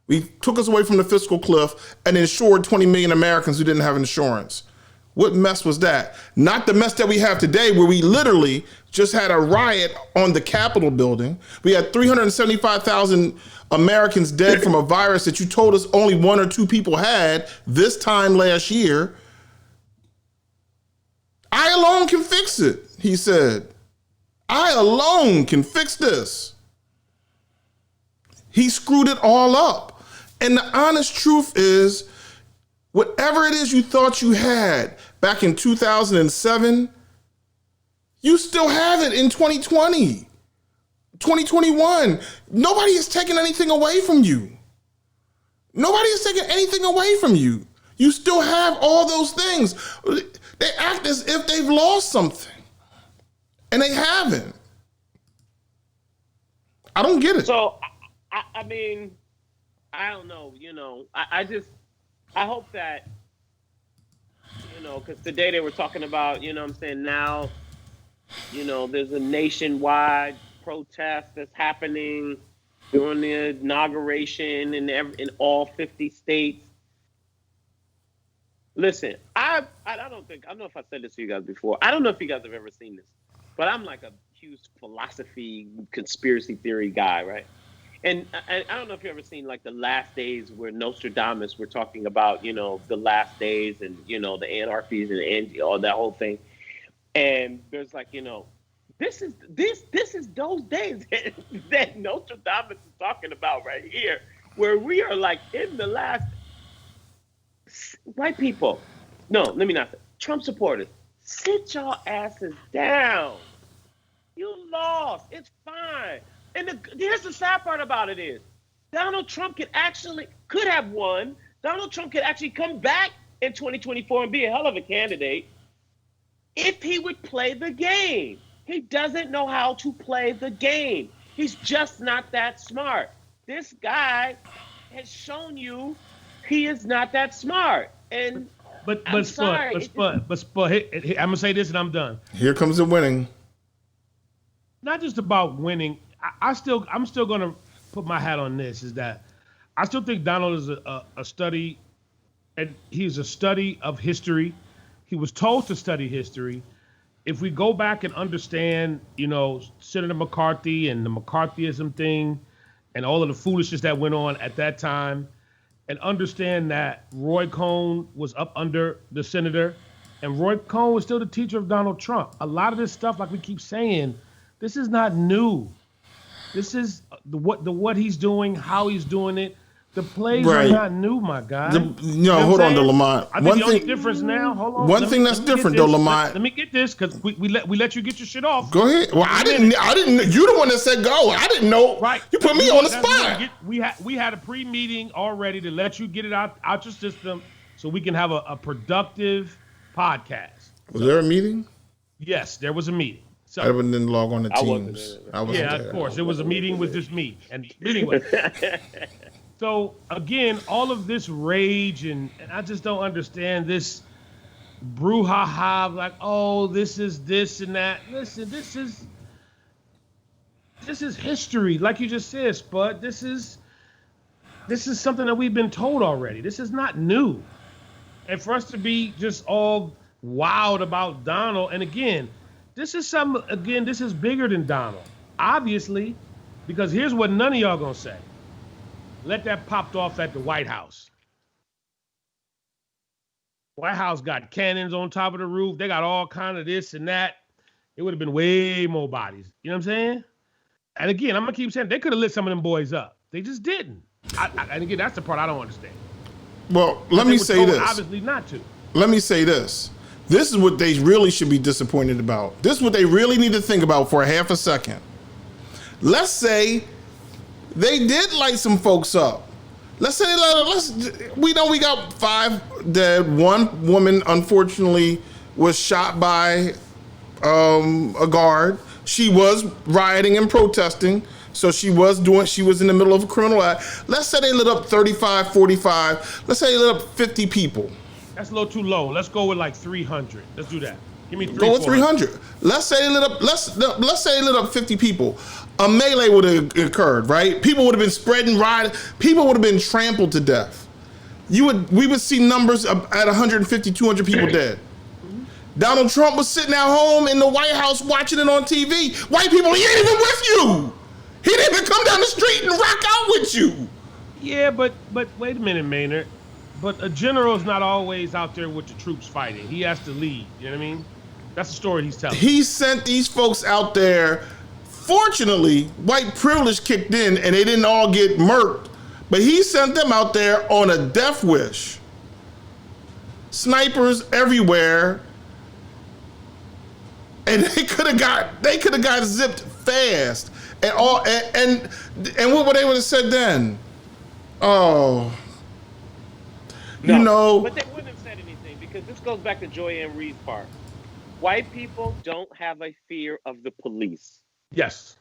We took us away from the fiscal cliff and insured 20 million Americans who didn't have insurance. What mess was that? Not the mess that we have today, where we literally just had a riot on the Capitol building. We had 375,000 Americans dead from a virus that you told us only 1 or 2 people had this time last year. I alone can fix it, he said. I alone can fix this. He screwed it all up. And the honest truth is, whatever it is you thought you had back in 2007, you still have it in 2020, 2021. Nobody is taking anything away from you. Nobody is taking anything away from you. You still have all those things. They act as if they've lost something, and they haven't. I don't get it. So, I mean, I don't know. I hope that, because today they were talking about, now, there's a nationwide protest that's happening during the inauguration in all 50 states. Listen, I don't know if I said this to you guys before. I don't know if you guys have ever seen this, but I'm like a huge philosophy, conspiracy theory guy, right? And I don't know if you've ever seen like the last days where Nostradamus were talking about, the last days and, the anarchies and all that whole thing. And there's like, this is those days that Nostradamus is talking about right here, where we are like in the last. White people, no, let me not say. Trump supporters, sit your asses down. You lost. It's fine. And here's the sad part about it is, Donald Trump could have won. Donald Trump could actually come back in 2024 and be a hell of a candidate if he would play the game. He doesn't know how to play the game. He's just not that smart. This guy has shown you he is not that smart. And I'm gonna say this and I'm done. Here comes the winning. Not just about winning. I'm still gonna put my hat on this. Is that I still think Donald is a study, and he's a study of history. He was told to study history. If we go back and understand, Senator McCarthy and the McCarthyism thing, and all of the foolishness that went on at that time, and understand that Roy Cohn was up under the senator, and Roy Cohn was still the teacher of Donald Trump. A lot of this stuff, like we keep saying, this is not new. This is what he's doing, how he's doing it. The plays Right. are not new, my guy. Hold on, though, Lamont. I think the only difference now. Hold on. One thing that's different, though, Lamont. Let me get this, because we let you get your shit off. Go ahead. Well, I didn't. You the one that said go. I didn't know. Right. You put me on the spot. We had a pre-meeting already to let you get it out your system, so we can have a productive podcast. Was there a meeting? Yes, there was a meeting. So, I didn't log on the Teams. Of course. It was a meeting with just me. And anyway. So, again, all of this rage, and I just don't understand this brouhaha, like, oh, this is this and that. Listen, this is history. Like you just said, Spud, this is something that we've been told already. This is not new. And for us to be just all wild about Donald, and again, this is bigger than Donald. Obviously, because here's what none of y'all gonna say. Let that popped off at the White House. White House got cannons on top of the roof. They got all kind of this and that. It would have been way more bodies. You know what I'm saying? And again, I'm gonna keep saying they could have lit some of them boys up. They just didn't. And again, that's the part I don't understand. Well, let me say this. Obviously not to. Let me say this. This is what they really should be disappointed about. This is what they really need to think about for a half a second. Let's say they did light some folks up. Let's say we know we got 5 dead. One woman, unfortunately, was shot by a guard. She was rioting and protesting, so she was in the middle of a criminal act. Let's say they lit up 35, 45. Let's say they lit up 50 people. That's a little too low. Let's go with like 300. Let's do that. Give me 300. Go with 300. Let's say they lit up. Let's say they lit up 50 people. A melee would have occurred, right? People would have been spreading, rioting. People would have been trampled to death. We would see numbers at 150, 200 people dead. Donald Trump was sitting at home in the White House watching it on TV. White people, he ain't even with you. He didn't even come down the street and rock out with you. Yeah, but wait a minute, Maynard. But a general's not always out there with the troops fighting. He has to lead. You know what I mean? That's the story he's telling. He sent these folks out there. Fortunately, white privilege kicked in and they didn't all get murked. But he sent them out there on a death wish. Snipers everywhere. And they could have got zipped fast. And what would they would have said then? Oh. No, but they wouldn't have said anything, because this goes back to Joy-Ann Reid's part. White people don't have a fear of the police. Yes.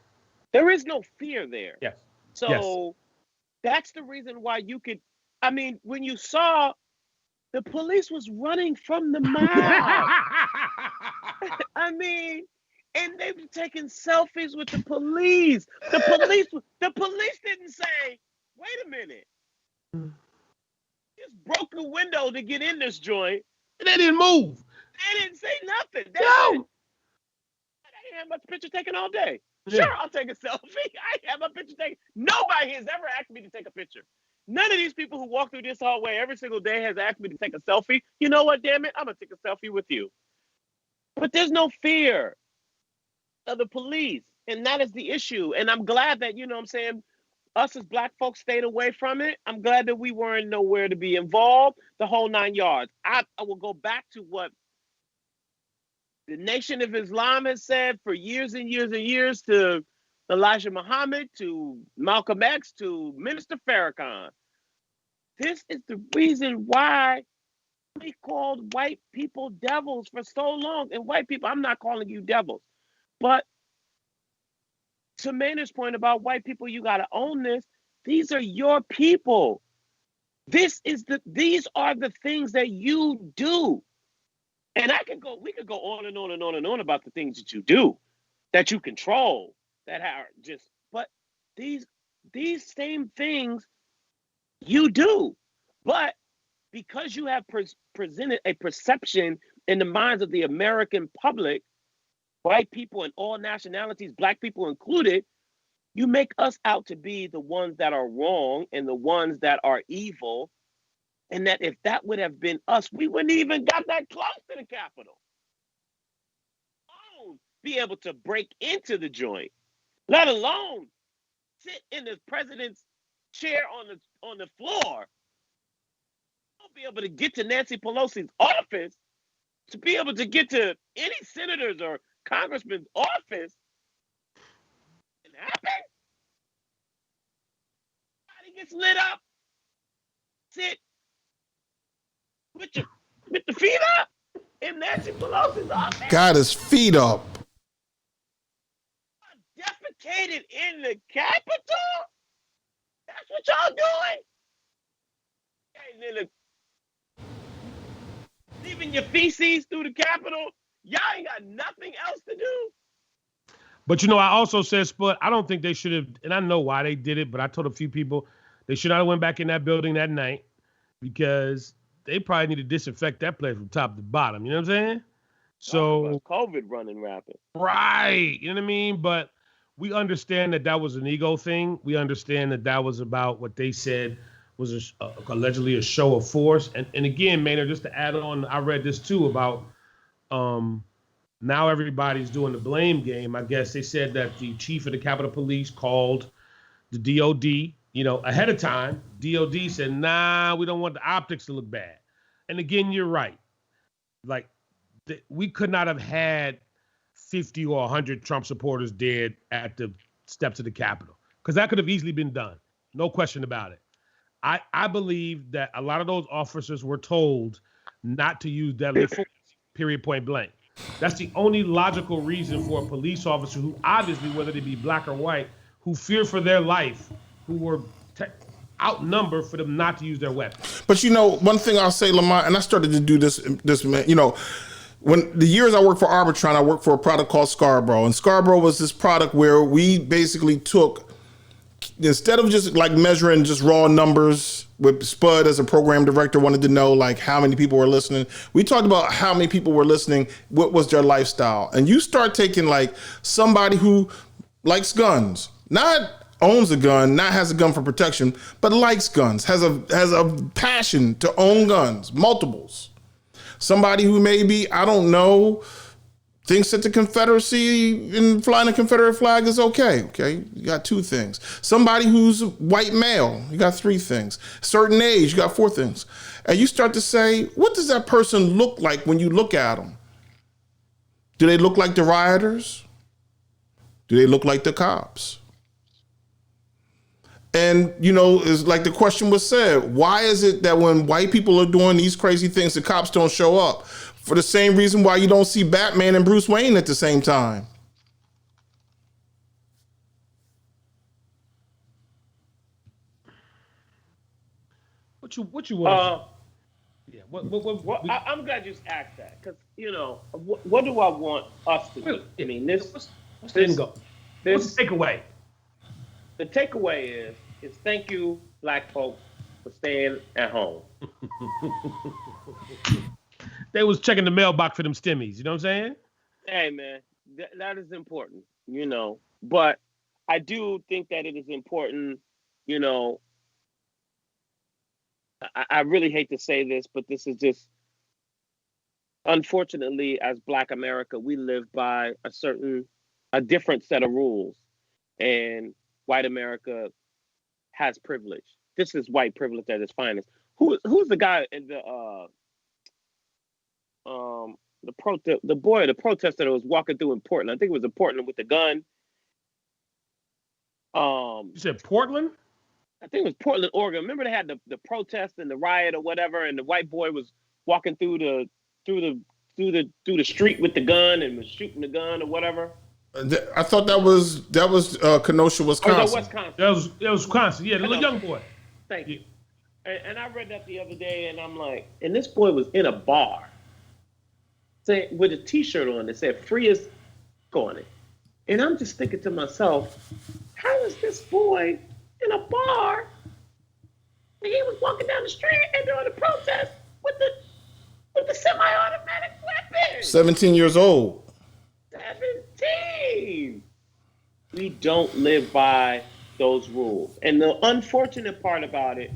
There is no fear there. Yes. So that's the reason why you could, when you saw the police was running from the mob. And they were taking selfies with the police. The police didn't say, wait a minute. Just broke the window to get in this joint. And they didn't move. They didn't say nothing. No. I didn't have my picture taken all day. Yeah. Sure, I'll take a selfie. I have my picture taken. Nobody has ever asked me to take a picture. None of these people who walk through this hallway every single day has asked me to take a selfie. You know what, damn it? I'm going to take a selfie with you. But there's no fear of the police. And that is the issue. And I'm glad that, us as Black folks stayed away from it. I'm glad that we weren't nowhere to be involved, the whole 9 yards. I will go back to what the Nation of Islam has said for years and years and years, to Elijah Muhammad, to Malcolm X, to Minister Farrakhan. This is the reason why we called white people devils for so long. And white people, I'm not calling you devils. But to Maynard's point about white people, you got to own this. These are your people. These are the things that you do. And we could go on and on and on and on about the things that you do, that you control, but these same things you do. But because you have presented a perception in the minds of the American public, white people and all nationalities, Black people included, you make us out to be the ones that are wrong and the ones that are evil. And that if that would have been us, we wouldn't even got that close to the Capitol. Be able to break into the joint, let alone sit in the president's chair on the floor, won't be able to get to Nancy Pelosi's office, to be able to get to any senator's or congressman's office. It happen. Everybody gets lit up. Sit with the feet up in Nancy Pelosi's office. Got his feet up. Defecated in the Capitol? That's what y'all doing? And then leaving your feces through the Capitol? Y'all ain't got nothing else to do? But I also said, Spud, I don't think they should have, and I know why they did it, but I told a few people they should not have went back in that building that night because they probably need to disinfect that place from top to bottom. You know what I'm saying? So COVID running rapid. Right. You know what I mean? But we understand that was an ego thing. We understand that was about what they said was allegedly a show of force. And again, Maynard, just to add on, I read this too about now everybody's doing the blame game. I guess they said that the chief of the Capitol Police called the DOD, ahead of time. DOD said, nah, we don't want the optics to look bad. And again, you're right. Like, we could not have had 50 or 100 Trump supporters dead at the steps of the Capitol, because that could have easily been done. No question about it. I believe that a lot of those officers were told not to use deadly force, period, point blank. That's the only logical reason for a police officer who obviously, whether they be black or white, who fear for their life, who were outnumbered, for them not to use their weapons. But one thing I'll say, Lamont, and I started to do this, when the years I worked for Arbitron, I worked for a product called Scarborough. And Scarborough was this product where we basically took, instead of just like measuring just raw numbers, with Spud as a program director wanted to know like how many people were listening. We talked about how many people were listening, what was their lifestyle. And you start taking like somebody who likes guns, not owns a gun, not has a gun for protection, but likes guns, has a passion to own guns, multiples. Somebody who maybe, I don't know, thinks that the Confederacy and flying a Confederate flag is okay. Okay, you got 2 things. Somebody who's white male, you got 3 things. Certain age, you got 4 things. And you start to say, what does that person look like when you look at them? Do they look like the rioters? Do they look like the cops? And, it's like the question was said, why is it that when white people are doing these crazy things, the cops don't show up? For the same reason why you don't see Batman and Bruce Wayne at the same time. What you want? Yeah. I'm glad you asked that, because what do I want us to do? I mean, what's the takeaway? The takeaway is thank you, black folks, for staying at home. They was checking the mailbox for them stimmies. You know what I'm saying? Hey, man, that is important, But I do think that it is important, I really hate to say this, but this is just, unfortunately, as Black America, we live by a different set of rules. And white America has privilege. This is white privilege at its finest. Who's the guy in the protester that was walking through in Portland? I think it was in Portland with the gun. You said Portland? I think it was Portland, Oregon. Remember they had the protest and the riot or whatever, and the white boy was walking through the street with the gun and was shooting the gun or whatever. I thought that was Kenosha, Wisconsin. Oh, no, Wisconsin. That was Wisconsin. Yeah, the little young boy. Thank you. And I read that the other day, and I'm like, and this boy was in a bar, with a T-shirt on that said "Free as" on it. And I'm just thinking to myself, how is this boy in a bar? And he was walking down the street and doing a protest with the semi-automatic weapon. 17 years old. 17. We don't live by those rules. And the unfortunate part about it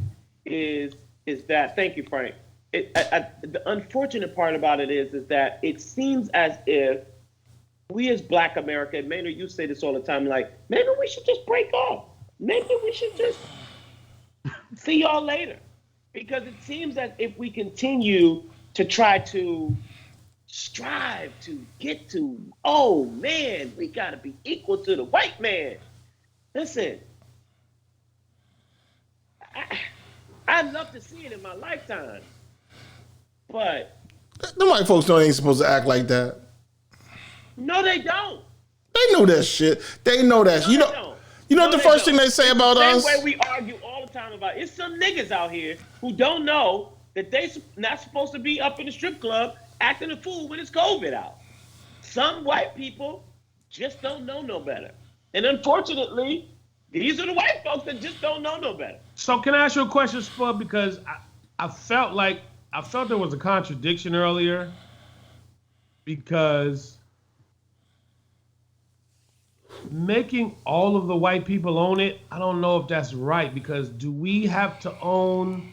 is that, thank you, Frank. The unfortunate part about it is that it seems as if we as Black America, and Maynard, you say this all the time, like, maybe we should just break off. Maybe we should just see y'all later. Because it seems that if we continue to try to strive to get to, oh man, we got to be equal to the white man. Listen, I'd love to see it in my lifetime, but the white folks know they ain't supposed to act like that. no, they don't. They know that shit. They know that. No, You they know. don't. You know No, what the they first don't. thing they say about us? Same way we argue all the time about it's some niggas out here who don't know that they not supposed to be up in the strip club acting a fool when it's COVID out. Some white people just don't know no better. And unfortunately, these are the white folks that just don't know no better. So can I ask you a question, Spud? Because I felt there was a contradiction earlier because making all of the white people own it, I don't know if that's right, because do we have to own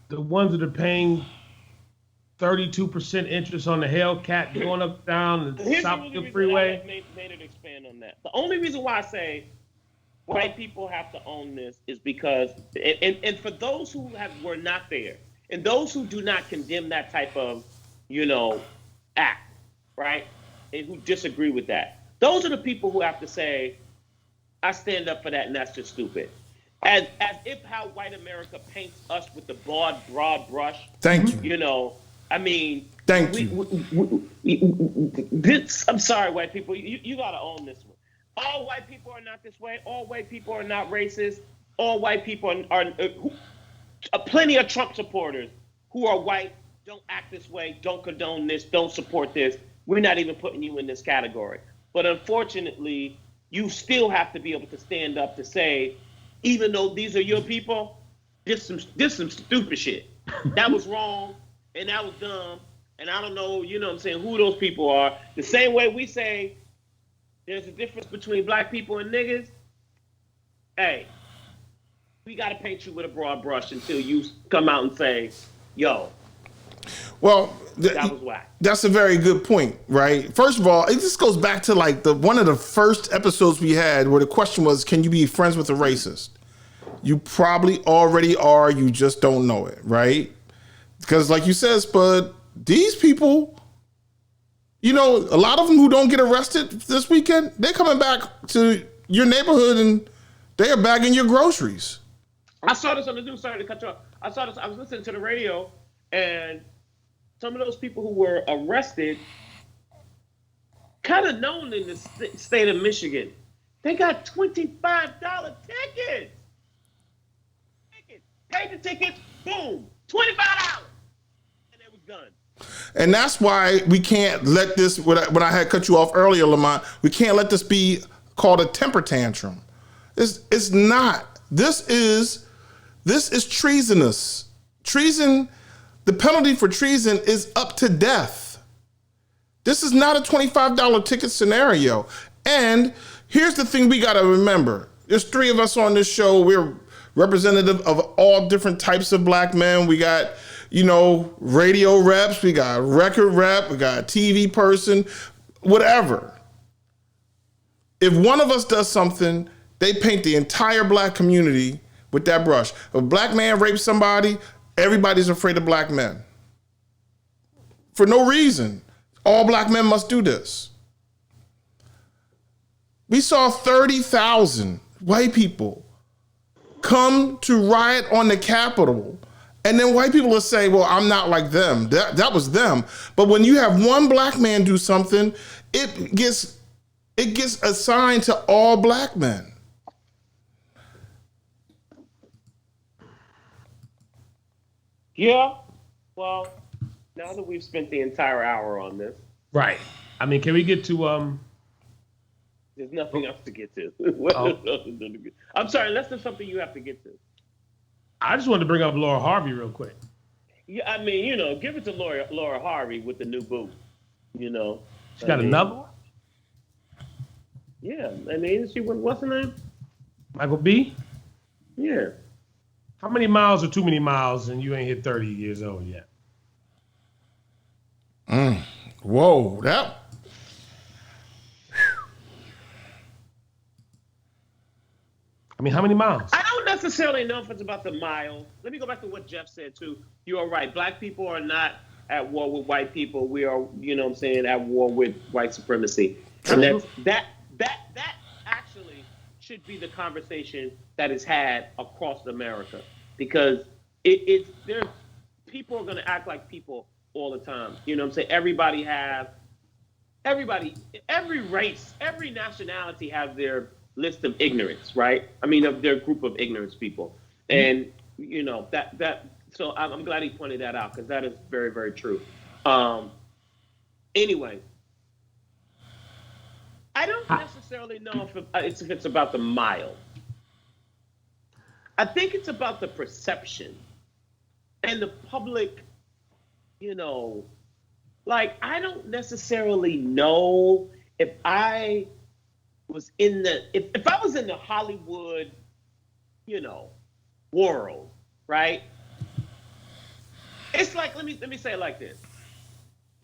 the ones that are paying 32% interest on the Hellcat going up down the Southfield Freeway? Made it expand on that. The only reason why I say white people have to own this is because, and for those who were not there, and those who do not condemn that type of, act, right, and who disagree with that, those are the people who have to say, I stand up for that, and that's just stupid. As if how white America paints us with the broad brush. Thank you. I mean, Thank you. I'm sorry, white people. You got to own this one. All white people are not this way. All white people are not racist. All white people are plenty of Trump supporters who are white, don't act this way, don't condone this, don't support this. We're not even putting you in this category. But unfortunately, you still have to be able to stand up to say, even though these are your people, this some stupid shit. That was wrong, and that was dumb, and I don't know, who those people are. The same way we say there's a difference between black people and niggas, hey, we got to paint you with a broad brush until you come out and say, yo, well, that was whack. That's a very good point, right? First of all, it just goes back to like one of the first episodes we had where the question was, can you be friends with a racist? You probably already are, you just don't know it, right? Because like you said, Spud, these people, a lot of them who don't get arrested this weekend, they're coming back to your neighborhood and they are bagging your groceries. I saw this on the news, sorry to cut you off. I was listening to the radio, and some of those people who were arrested, kind of known in the state of Michigan, they got $25 tickets. Paid the tickets, boom, $25. And it was done. And that's why we can't let this, when I had cut you off earlier, Lamont, we can't let this be called a temper tantrum. It's not. This is treasonous. Treason, the penalty for treason is up to death. This is not a $25 ticket scenario. And here's the thing we got to remember. There's three of us on this show. We're representative of all different types of black men. We got, radio reps, we got record rep, we got TV person, whatever. If one of us does something, they paint the entire black community with that brush. If a black man rapes somebody, everybody's afraid of black men. For no reason. All black men must do this. We saw 30,000 white people come to riot on the Capitol, and then white people will say, well, I'm not like them. That was them. But when you have one black man do something, it gets assigned to all black men. Yeah, well, now that we've spent the entire hour on this. Right. I mean, can we get to There's nothing else to get to. I'm sorry, unless there's something you have to get to. I just wanted to bring up Laura Harvey real quick. Yeah, I mean, give it to Laura Harvey with the new boo. She got another one? Yeah, I mean, what's her name? Michael B? Yeah. How many miles are too many miles and you ain't hit 30 years old yet? Whoa, that... mean, how many miles? I don't necessarily know if it's about the miles. Let me go back to what Jeff said too. You are right. Black people are not at war with white people. We are, you know what I'm saying, at war with white supremacy. And that actually should be the conversation that is had across America, because there's people are going to act like people all the time. You know what I'm saying? Every race, every nationality has their list of ignorance, right? I mean, of their group of ignorance people. And, you know, so I'm glad he pointed that out, because that is very, very true. Anyway, I don't necessarily know if it's about the mile. I think it's about the perception and the public, you know, like, I don't necessarily know if I was if I was in the Hollywood, you know, world, right? It's like, let me say it like this.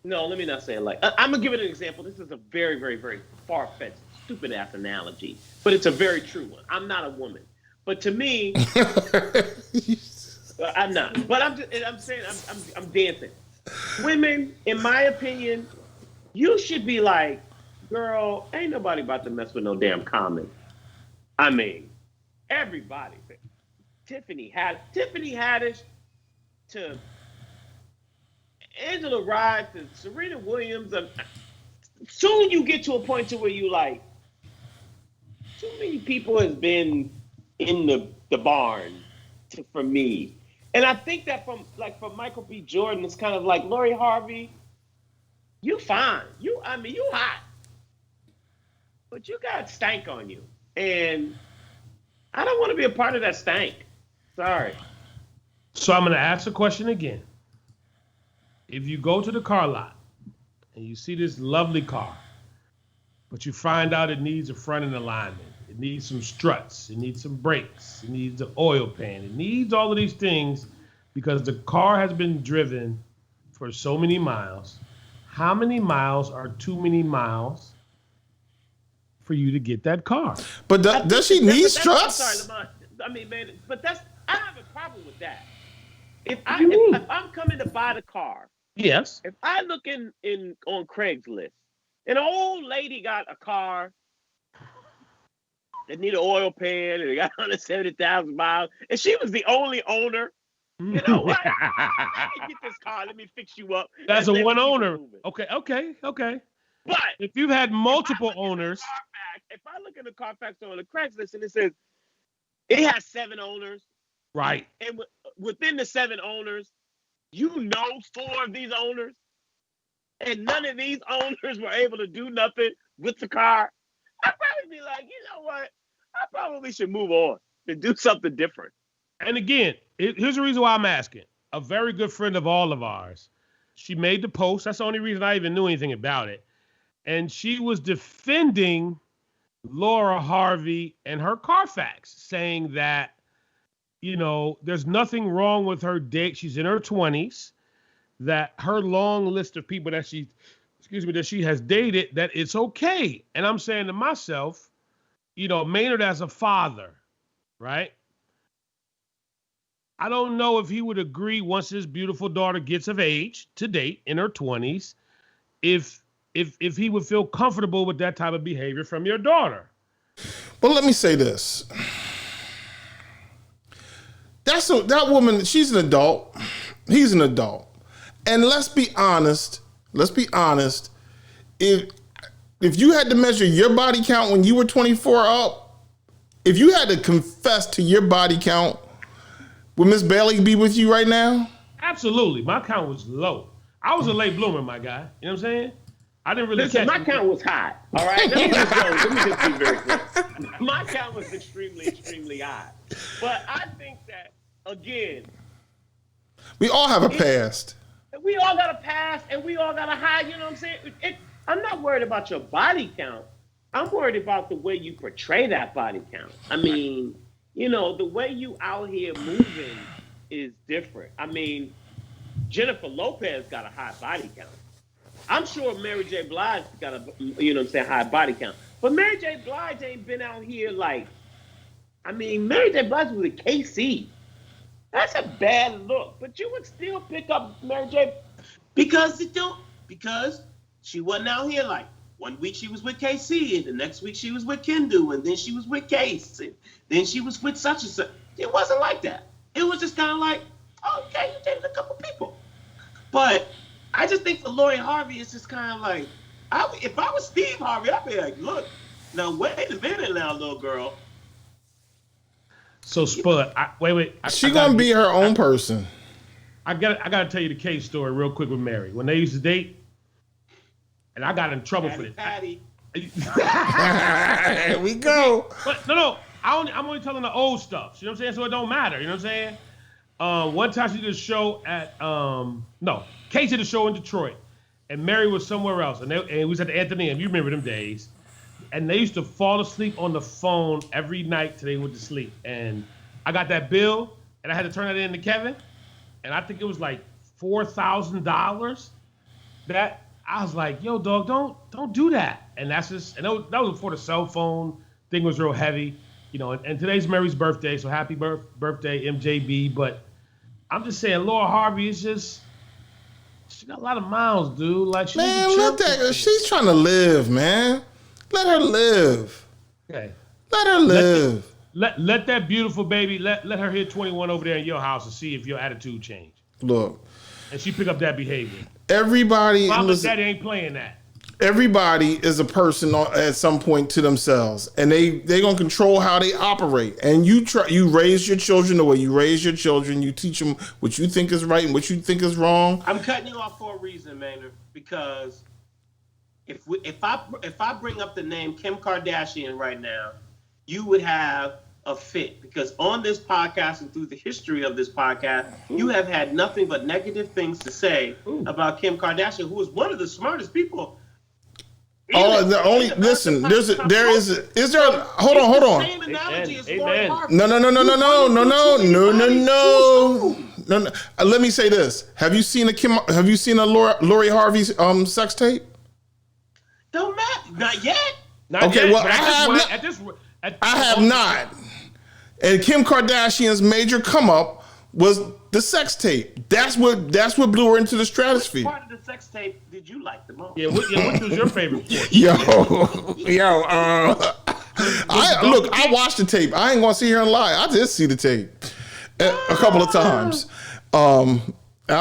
No, let me not say it like, I'm gonna give it an example. This is a very, very, very far-fetched, stupid ass analogy, but it's a very true one. I'm not a woman, but to me, I'm not. But I'm saying I'm dancing. Women, in my opinion, you should be like, girl, ain't nobody about to mess with no damn Common. I mean, everybody. Tiffany Haddish to Angela Rye to Serena Williams. Soon you get to a point to where you like, too many people has been in the barn for me. And I think that from Michael B. Jordan, it's kind of like, Lori Harvey, you fine. You hot. But you got stank on you. And I don't want to be a part of that stank. Sorry. So I'm going to ask the question again. If you go to the car lot and you see this lovely car, but you find out it needs a front end alignment, it needs some struts, it needs some brakes, it needs an oil pan, it needs all of these things because the car has been driven for so many miles. How many miles are too many miles for you to get that car? But does she need struts? I'm sorry, Lamont. I mean, man, but I have a problem with that. If I'm coming to buy the car, yes. If I look on Craigslist, and an old lady got a car that need an oil pan, and it got 170,000 miles, and she was the only owner. You know what? Let me get this car. Let me fix you up. That's a one owner. Okay. But if you've had multiple owners, if I look at the Carfax on the Craigslist and it says it has 7 owners, right? And within the 7 owners, you know 4 of these owners, and none of these owners were able to do nothing with the car, I'd probably be like, you know what? I probably should move on and do something different. And again, here's the reason why I'm asking. A very good friend of all of ours, she made the post. That's the only reason I even knew anything about it. And she was defending Laura Harvey and her Carfax, saying that, you know, there's nothing wrong with her date. She's in her 20s, that her long list of people that she has dated, that it's okay. And I'm saying to myself, you know, Maynard as a father, right? I don't know if he would agree once his beautiful daughter gets of age to date in her 20s, if he would feel comfortable with that type of behavior from your daughter. But let me say this. That woman, she's an adult. He's an adult. And let's be honest. If you had to measure your body count when you were 24 up, if you had to confess to your body count, would Miss Bailey be with you right now? Absolutely. My count was low. I was a late bloomer, my guy. You know what I'm saying? I didn't really Listen, my count was high. All right? Let me just be very clear. My count was extremely, extremely high. But I think that, again, we all have a past. We all got a past, and we all got a high. You know what I'm saying? I'm not worried about your body count. I'm worried about the way you portray that body count. I mean, you know, the way you out here moving is different. I mean, Jennifer Lopez got a high body count. I'm sure Mary J. Blige got a, you know what I'm saying, high body count. But Mary J. Blige ain't been out here like I mean, Mary J. Blige was with KC. That's a bad look, but you would still pick up Mary J. Because she wasn't out here like 1 week she was with KC, and the next week she was with Kendu, and then she was with Case, and then she was with such and such. It wasn't like that. It was just kind of like, oh, okay, you dated a couple people. But I just think for Lori Harvey, it's just kind of like, if I was Steve Harvey, I'd be like, look, now wait a minute now, little girl. So Spud, wait. She gonna be her own person. I gotta tell you the case story real quick with Mary. When they used to date, and I got in trouble for this. Patty. Here we go. But no, I'm only telling the old stuff. You know what I'm saying? So it don't matter. You know what I'm saying? One time she did a show at Kate did a show in Detroit, and Mary was somewhere else, and we was at the Anthony. And you remember them days? And they used to fall asleep on the phone every night till they went to sleep. And I got that bill, and I had to turn that in to Kevin, and I think it was like $4,000. That I was like, yo, dog, don't do that. And that's just, and that was before the cell phone thing was real heavy, you know. And today's Mary's birthday, so happy birthday, MJB. But I'm just saying, Laura Harvey is just, she got a lot of miles, dude. Like, she's trying to live, man. Let her live. Okay. Let her live. Let that beautiful baby, let her hit 21 over there in your house and see if your attitude changed. Look. And she pick up that behavior. Everybody. Mama and daddy ain't playing that. Everybody is a person at some point to themselves, and they gonna control how they operate. And you raise your children the way you raise your children. You teach them what you think is right and what you think is wrong. I'm cutting you off for a reason, Maynard, because if I bring up the name Kim Kardashian right now, you would have a fit, because on this podcast and through the history of this podcast, you have had nothing but negative things to say about Kim Kardashian, who is one of the smartest people. Hold on. Same analogy as Lori Harvey. No. Let me say this. Have you seen a Lori Harvey sex tape? Don't matter. Not yet. Okay, well, I have not. And Kim Kardashian's major come up was the sex tape. That's what blew her into the stratosphere. What part of the sex tape did you like the most? Yeah, which was your favorite part? I watched the tape. I ain't gonna sit here and lie. I did see the tape a couple of times. I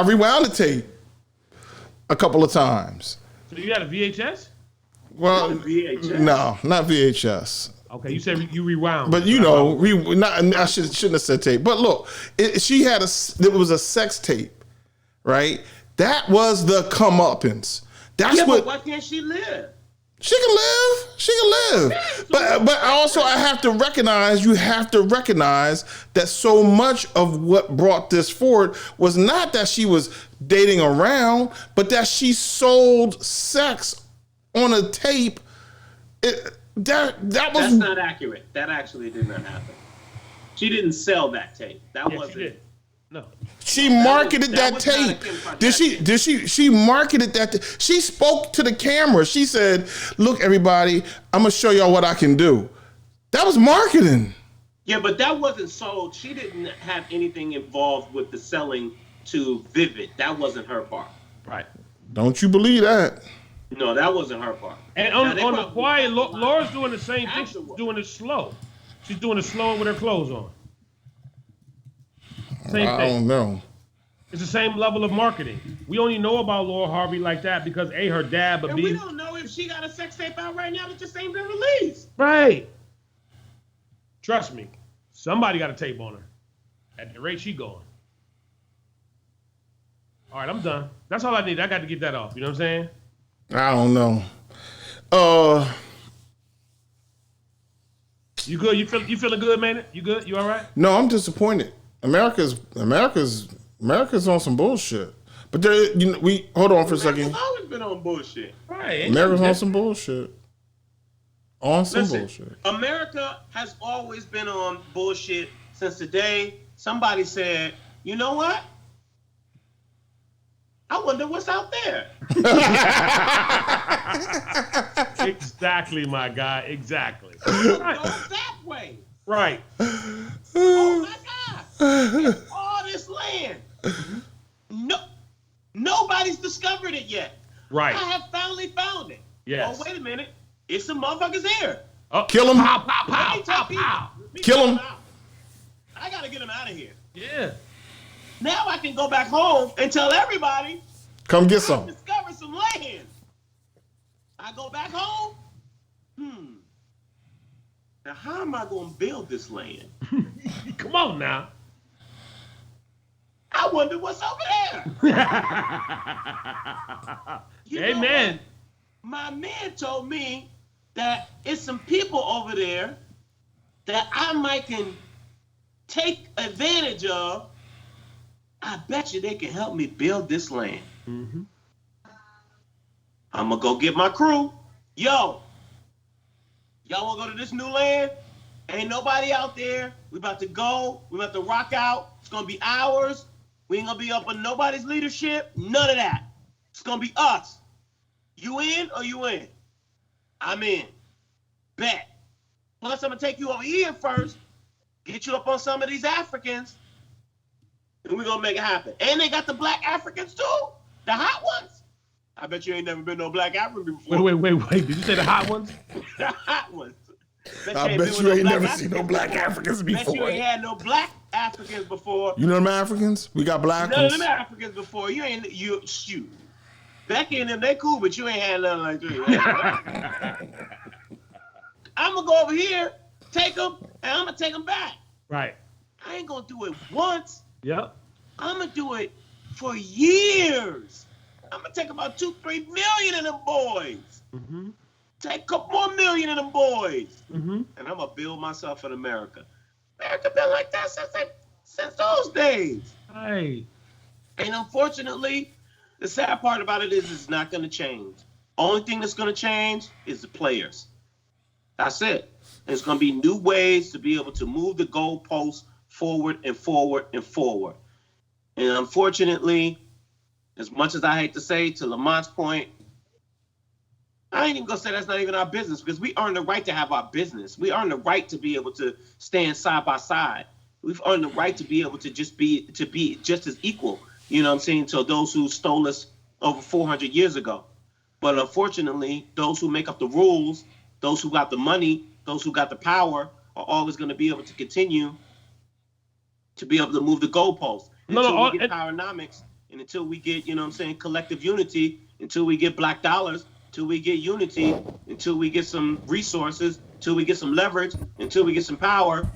rewound the tape a couple of times. So you had a VHS? Well, VHS? No, not VHS. Okay, you said you rewound. But you know, I shouldn't have said tape. But look, it was a sex tape, right? That was the comeuppance. But why can't she live? She can live. But also you have to recognize that so much of what brought this forward was not that she was dating around, but that she sold sex on a tape. That's not accurate. That actually did not happen. She didn't sell that tape. Wasn't. She did. No. She marketed that tape. Did she marketed that? She spoke to the camera. She said, "Look, everybody, I'm gonna show y'all what I can do." That was marketing. Yeah, but that wasn't sold. She didn't have anything involved with the selling to Vivid. That wasn't her part. Right. Don't you believe that? No, that wasn't her part. And on the quiet, Laura's doing the same thing. She's doing it slow. She's doing it slow with her clothes on. Same thing. I don't know. It's the same level of marketing. We only know about Laura Harvey like that because A, her dad, but and B, we don't know if she got a sex tape out right now that just ain't been released. Right. Trust me, somebody got a tape on her. At the rate she going. All right, I'm done. That's all I need. I got to get that off. You know what I'm saying? I don't know. You good? You feeling good, man? You good? You all right? No, I'm disappointed. America's on some bullshit. But hold on for a second. America's always been on bullshit. Right. America's on some bullshit. Bullshit. America has always been on bullshit since the day somebody said, "You know what? I wonder what's out there." Exactly, my guy. Exactly. Go that way. Right. Oh my God! All this land. Nobody's discovered it yet. Right. I have finally found it. Yes. Oh, wait a minute. It's some motherfuckers here. Oh, Kill him. Pow, pow, pow, Let me pow, take these- pow. let me Kill get him. them out. I gotta get them out of here. Yeah. Now I can go back home and tell everybody Come get I some. discovered some land. I go back home. Now how am I gonna build this land? Come on now. I wonder what's over there. You know Amen. what? My man told me that it's some people over there that I might can take advantage of. I bet you they can help me build this land. Mm-hmm. I'm gonna go get my crew. Yo, y'all wanna go to this new land? Ain't nobody out there. We about to go. We about to rock out. It's gonna be ours. We ain't gonna be up on nobody's leadership. None of that. It's gonna be us. You in or you in? I'm in. Bet. Plus, I'm gonna take you over here first. Get you up on some of these Africans. And we're gonna make it happen. And they got the black Africans too. The hot ones. I bet you ain't never been no black African before. Wait. Did you say the hot ones? The hot ones. I bet you ain't never seen no black Africans Bet you before. ain't had no black Africans before. You know them Africans? We got black None of ones. them Africans before. You shoot. Becky and them, they cool, but you ain't had nothing like that. I'm gonna go over here, take them, and I'm gonna take them back. Right. I ain't gonna do it once. Yep. I'm gonna do it for years. I'm gonna take about 2-3 million of them boys. Mm-hmm. Take a couple more million of them boys. Mm-hmm. And I'm gonna build myself in America. America been like that since those days. Hey. And unfortunately, the sad part about it is it's not gonna change. Only thing that's gonna change is the players. That's it. There's gonna be new ways to be able to move the goalposts forward and forward and forward. And unfortunately, as much as I hate to say, to Lamont's point, I ain't even gonna say that's not even our business, because we earn the right to have our business. We earn the right to be able to stand side by side. We've earned the right to be able to be just as equal, you know what I'm saying, to those who stole us over 400 years ago. But unfortunately, those who make up the rules, those who got the money, those who got the power, are always gonna be able to continue to be able to move the goalposts. Until we get powernomics, and until we get, you know what I'm saying, collective unity, until we get black dollars, until we get unity, until we get some resources, until we get some leverage, until we get some power.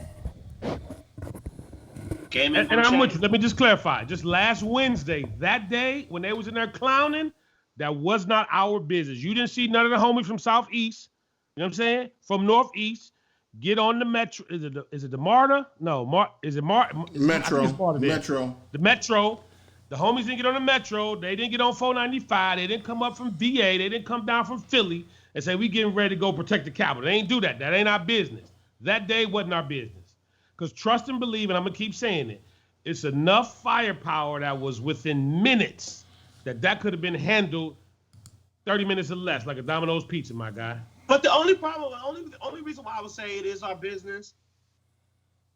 And I'm with you. Let me just clarify. Just last Wednesday, that day, when they was in there clowning, that was not our business. You didn't see none of the homies from Southeast, you know what I'm saying, from Northeast, get on the Metro. Is it the MARTA? No, is it Metro. Metro. The Metro. The homies didn't get on the Metro. They didn't get on 495. They didn't come up from VA. They didn't come down from Philly and say, we getting ready to go protect the Capitol. They ain't do that. That ain't our business. That day wasn't our business. Because trust and believe, and I'm going to keep saying it, it's enough firepower that was within minutes that could have been handled 30 minutes or less, like a Domino's pizza, my guy. But the only problem, the only reason why I would say it is our business,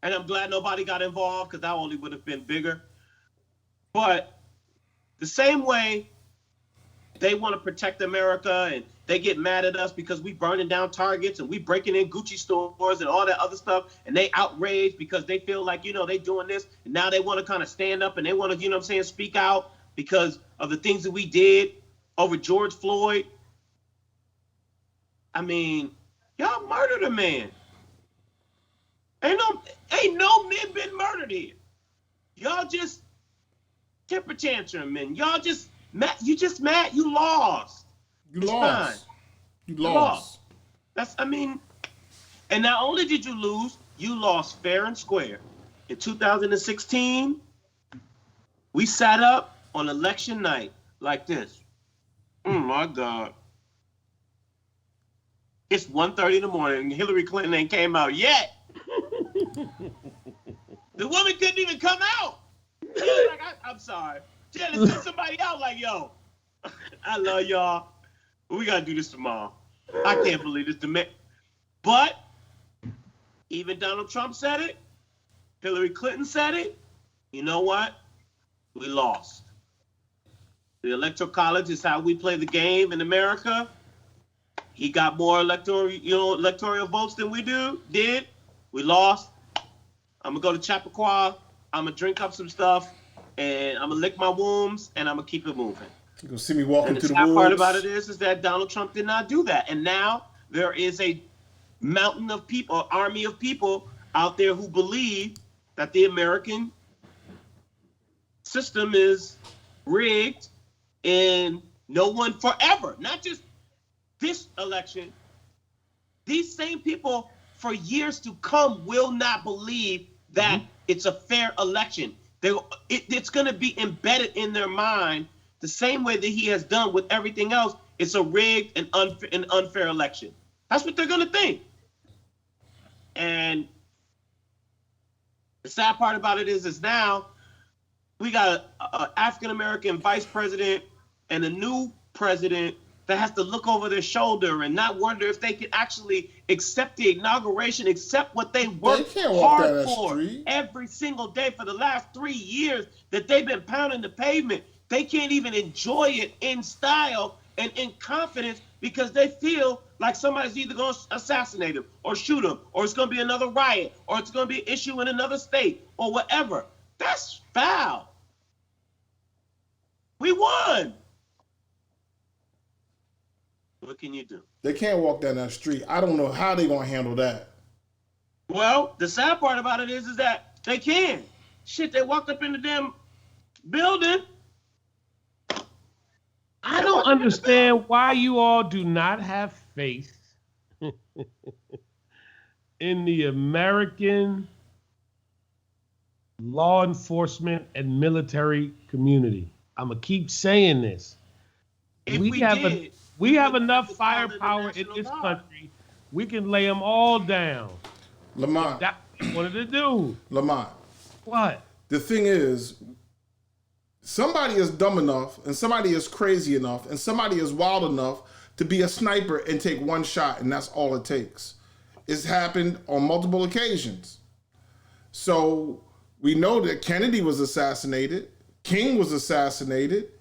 and I'm glad nobody got involved, because that only would have been bigger. But the same way they want to protect America and they get mad at us because we burning down Targets and we breaking in Gucci stores and all that other stuff, and they outraged because they feel like, you know, they doing this, and now they want to kind of stand up and they want to, you know what I'm saying, speak out because of the things that we did over George Floyd. I mean, y'all murdered a man. Ain't no men been murdered here. Y'all just temper tantrum, and y'all just mad. You lost. You It's lost. fine. You lost. And not only did you lose, you lost fair and square. In 2016, we sat up on election night like this. Oh my God. It's 1:30 in the morning and Hillary Clinton ain't came out yet. The woman couldn't even come out. She was like, I'm sorry. She had to send somebody out like, yo, I love y'all. We got to do this tomorrow. I can't believe this. But Even Donald Trump said it. Hillary Clinton said it. You know what? We lost. The Electoral College is how we play the game in America. He got more electoral votes than we did. We lost. I'm gonna go to Chappaqua. I'm gonna drink up some stuff, and I'm gonna lick my wombs, and I'm gonna keep it moving. You gonna see me walking and through the sad woods. part about it is that Donald Trump did not do that, and now there is a mountain of people, army of people out there who believe that the American system is rigged, and no one forever, not just this election, these same people for years to come will not believe that it's a fair election. It's going to be embedded in their mind the same way that he has done with everything else. It's a rigged and unfair election. That's what they're going to think. And the sad part about it is now we got an African-American vice president and a new president that has to look over their shoulder and not wonder if they can actually accept the inauguration, accept what they worked hard for every single day for the last 3 years that they've been pounding the pavement. They can't even enjoy it in style and in confidence because they feel like somebody's either going to assassinate them or shoot them, or it's going to be another riot, or it's going to be an issue in another state, or whatever. That's foul. We won. What can you do? They can't walk down that street. I don't know how they're going to handle that. Well, the sad part about it is that they can. Shit, they walked up in the damn building. I don't understand why you all do not have faith in the American law enforcement and military community. I'm going to keep saying this. We have enough firepower in this country. We can lay them all down. Lamont. That's what we wanted to do. Lamont. What? The thing is, somebody is dumb enough, and somebody is crazy enough, and somebody is wild enough to be a sniper and take one shot, and that's all it takes. It's happened on multiple occasions. So we know that Kennedy was assassinated. King was assassinated.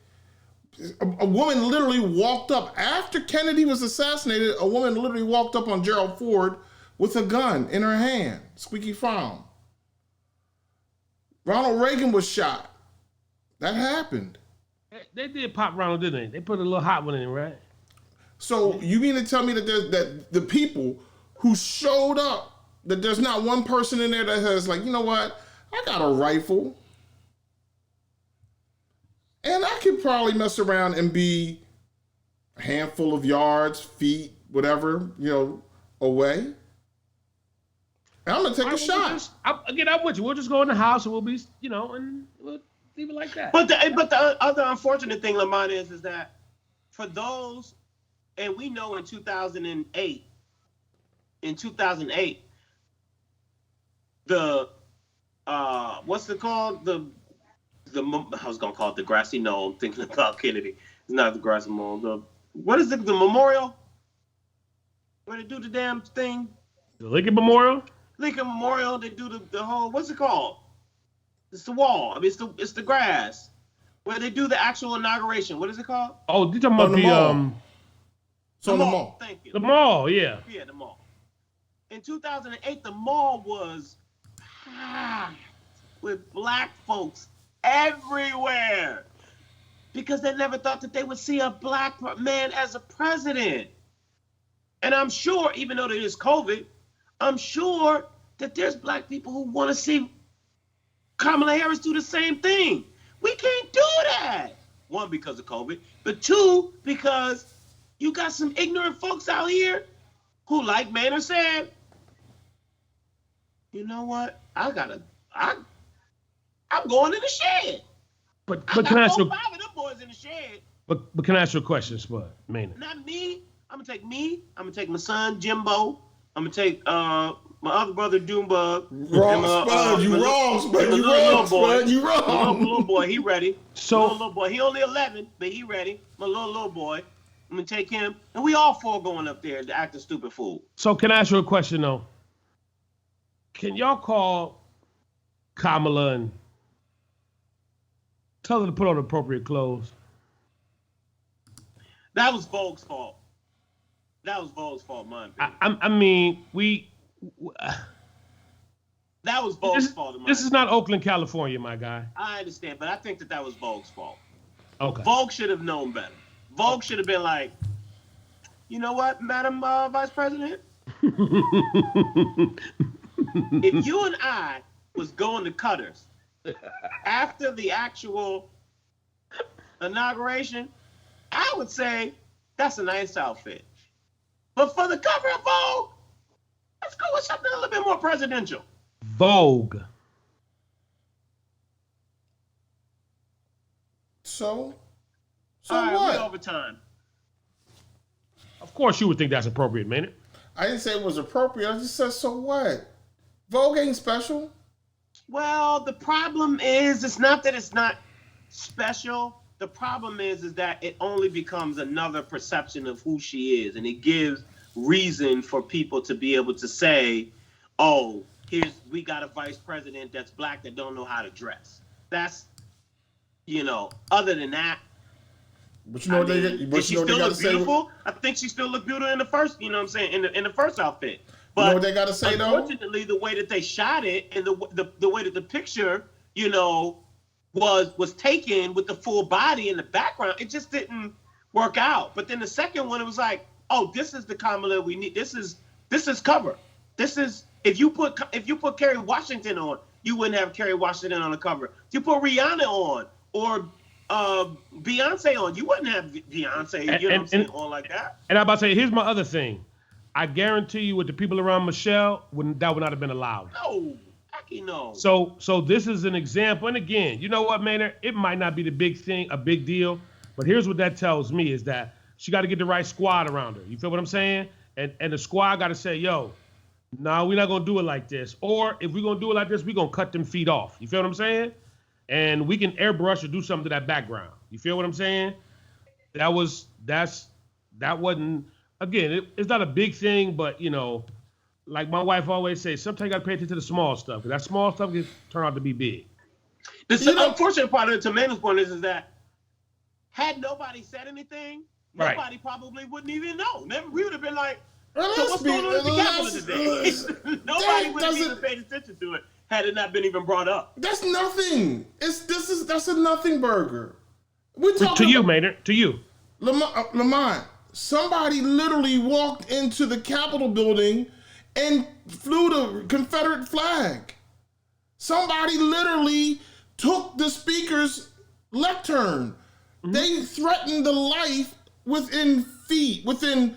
A woman literally walked up after Kennedy was assassinated. A woman literally walked up on Gerald Ford with a gun in her hand, squeaky farm. Ronald Reagan was shot. That happened. They did pop Ronald, didn't they? They put a little hot one in, right? So you mean to tell me that the people who showed up, that there's not one person in there that has like, you know what? I got a rifle. And I could probably mess around and be a handful of yards, feet, whatever, away. And I'm going to take a shot. I'm with you. We'll just go in the house and we'll be, and we'll leave it like that. But the other unfortunate thing, Lamont, is that for those, and we know in 2008, the, what's it called? I was gonna call it the grassy knoll. I'm thinking about Kennedy. It's not the grassy knoll. What is it? The memorial? Where they do the damn thing? The Lincoln Memorial. Lincoln Memorial. They do the whole. What's it called? It's the wall. I mean, it's the grass. Where they do the actual inauguration. What is it called? Oh, you talking about the mall. The mall. Thank you. The mall. Yeah. Yeah, the mall. In 2008, the mall was packed with black folks everywhere because they never thought that they would see a black man as a president. And I'm sure, even though there is COVID, I'm sure that there's black people who want to see Kamala Harris do the same thing. We can't do that. One, because of COVID, but two, because you got some ignorant folks out here who, like Maynard said, you know what? I'm going in the shed. But can I ask you? 5 of them boys in the shed. But can I ask you a question, Spud? Maynard. Not me. I'm gonna take me. I'm gonna take my son Jimbo. I'm gonna take my other brother Doombug. Wrong, Spud. You wrong, Spud. You wrong, Spud. You wrong. Little boy, he ready. So little boy, he only 11, but he ready. My little boy. I'm gonna take him, and we all four going up there to act a stupid fool. can I ask you a question though? Can y'all call Kamala and tell her to put on appropriate clothes? That was Vogue's fault. That was Vogue's fault, man. I mean, that was Vogue's fault. This is not Oakland, California, my guy. I understand, but I think that was Vogue's fault. Okay. Vogue should have known better. Vogue should have been like, you know what, Madam Vice President? If you and I was going to Cutters after the actual inauguration, I would say that's a nice outfit. But for the cover of Vogue, let's go with something a little bit more presidential. Vogue. So All right, what? we're over time. Of course you would think that's appropriate, man. I didn't say it was appropriate. I just said, so what? Vogue ain't special. Well, the problem is, it's not that it's not special. The problem is that it only becomes another perception of who she is, and it gives reason for people to be able to say, "Oh, we got a vice president that's black that don't know how to dress." That's, other than that. But you know what did she still look beautiful? I think she still looked beautiful in the first, in the first outfit. But you know what they got to say though? Unfortunately, the way that they shot it and the way that the picture, was taken with the full body in the background, it just didn't work out. But then the second one, it was like, oh, this is the Kamala we need. This is cover. This is if you put Kerry Washington on, you wouldn't have Kerry Washington on the cover. If you put Rihanna on or Beyonce on, you wouldn't have Beyonce, on like that. And I'm about to say, here's my other thing. I guarantee you, with the people around Michelle, that would not have been allowed. No, heck no. So this is an example. And again, you know what, Maynard? It might not be a big deal, but here's what that tells me is that she got to get the right squad around her. You feel what I'm saying? And the squad got to say, yo, no, we're not going to do it like this. Or if we're going to do it like this, we're going to cut them feet off. You feel what I'm saying? And we can airbrush or do something to that background. You feel what I'm saying? That wasn't, again, it's not a big thing, but, like my wife always says, sometimes you got to pay attention to the small stuff, because that small stuff can turn out to be big. The unfortunate part of it, to Man's point, is that had nobody said anything, nobody probably wouldn't even know. We would have been like, so what's going on at the Capitol today? Nobody would have even paid attention to it had it not been even brought up. That's nothing. That's a nothing burger. To you, Maynard. To you. Lamont, somebody literally walked into the Capitol building and flew the Confederate flag. Somebody literally took the speaker's lectern. Mm-hmm. They threatened the life within feet, within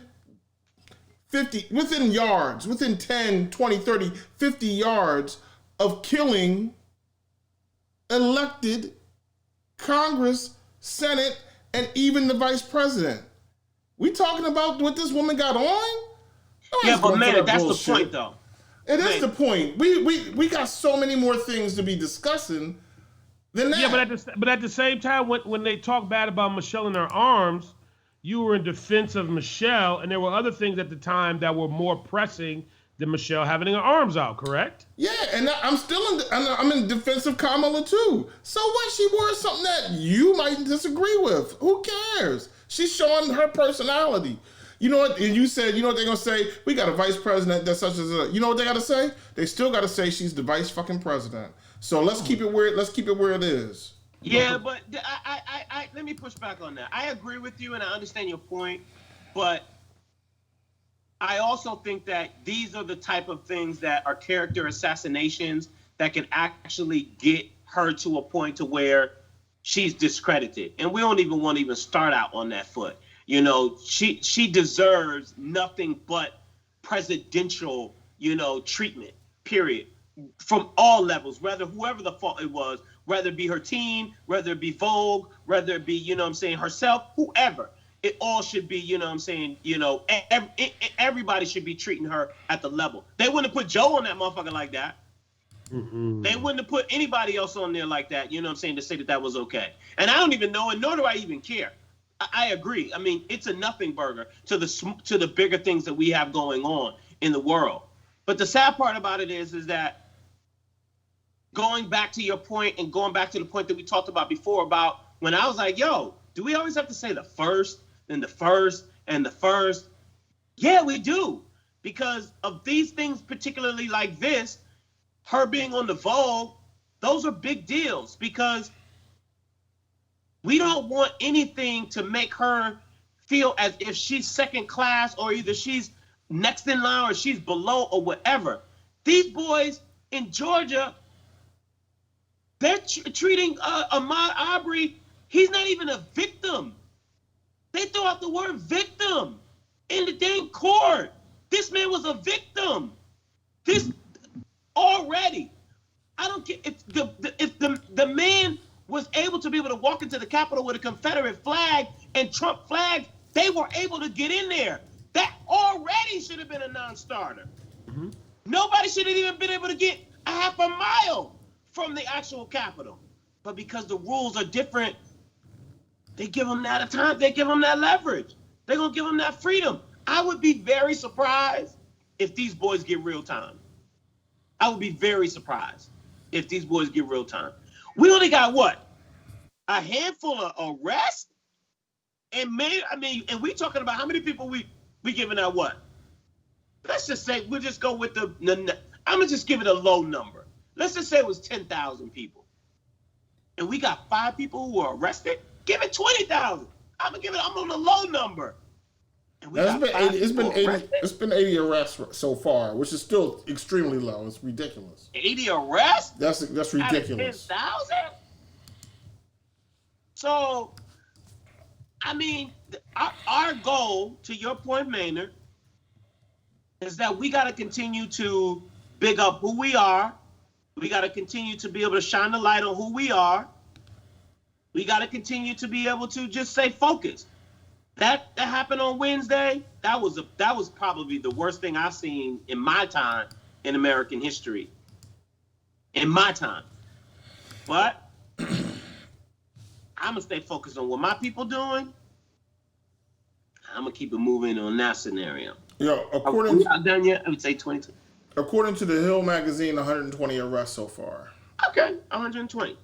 50, within yards, within 10, 20, 30, 50 yards of killing elected Congress, Senate, and even the vice president. We talking about what this woman got on? Yeah, but man, that's bullshit. The point, though. It is the point. We got so many more things to be discussing than that. Yeah, but at the same time, when they talk bad about Michelle and her arms, you were in defense of Michelle, and there were other things at the time that were more pressing than Michelle having her arms out, correct? Yeah, and I'm in defense of Kamala too. So what? She wore something that you might disagree with. Who cares? She's showing her personality. You know what? And you said, you know what they're gonna say? We got a vice president that's such as a. You know what they gotta say? They still gotta say she's the vice fucking president. So let's keep it where. Let's keep it where it is. Yeah, but I let me push back on that. I agree with you and I understand your point, but I also think that these are the type of things that are character assassinations that can actually get her to a point to where she's discredited. And we don't even want to even start out on that foot. She deserves nothing but presidential, treatment, period, from all levels, whoever the fault it was, whether it be her team, whether it be Vogue, whether it be, herself, whoever. It all should be, everybody should be treating her at the level. They wouldn't have put Joe on that motherfucker like that. Mm-hmm. They wouldn't have put anybody else on there like that, to say that was okay. And I don't even know, and nor do I even care. I agree. It's a nothing burger to the bigger things that we have going on in the world. But the sad part about it is that going back to your point and going back to the point that we talked about before about when I was like, yo, do we always have to say the first, then the first, and the first? Yeah, we do. Because of these things, particularly like this, her being on the Vogue, those are big deals because we don't want anything to make her feel as if she's second class or either she's next in line or she's below or whatever. These boys in Georgia, they're treating Ahmaud Arbery, he's not even a victim. They throw out the word victim in the dang court. This man was a victim. This already. I don't care if the man was able to walk into the Capitol with a Confederate flag and Trump flag, they were able to get in there. That already should have been a non-starter. Mm-hmm. Nobody should have even been able to get a half a mile from the actual Capitol. But because the rules are different, they give them that time. They give them that leverage. They're going to give them that freedom. I would be very surprised if these boys get real time. I would be very surprised if these boys get real time. We only got what? A handful of arrests? And and we talking about how many people we giving out what? Let's just say, we'll just go with I'm going to just give it a low number. Let's just say it was 10,000 people. And we got 5 people who were arrested. Give it 20,000. I'm on a low number. It's been 80 arrests so far, which is still extremely low. It's ridiculous. 80 arrests? That's ridiculous. 10,000? So, our goal, to your point, Maynard, is that we got to continue to big up who we are. We got to continue to be able to shine the light on who we are. We got to continue to be able to just stay focused. That happened on Wednesday. That was probably the worst thing I've seen in my time in American history. In my time. But I'm going to stay focused on what my people doing. I'm going to keep it moving on that scenario. Yo, we're not done yet. I would say 22. According to the Hill magazine, 120 arrests so far. Okay, 120.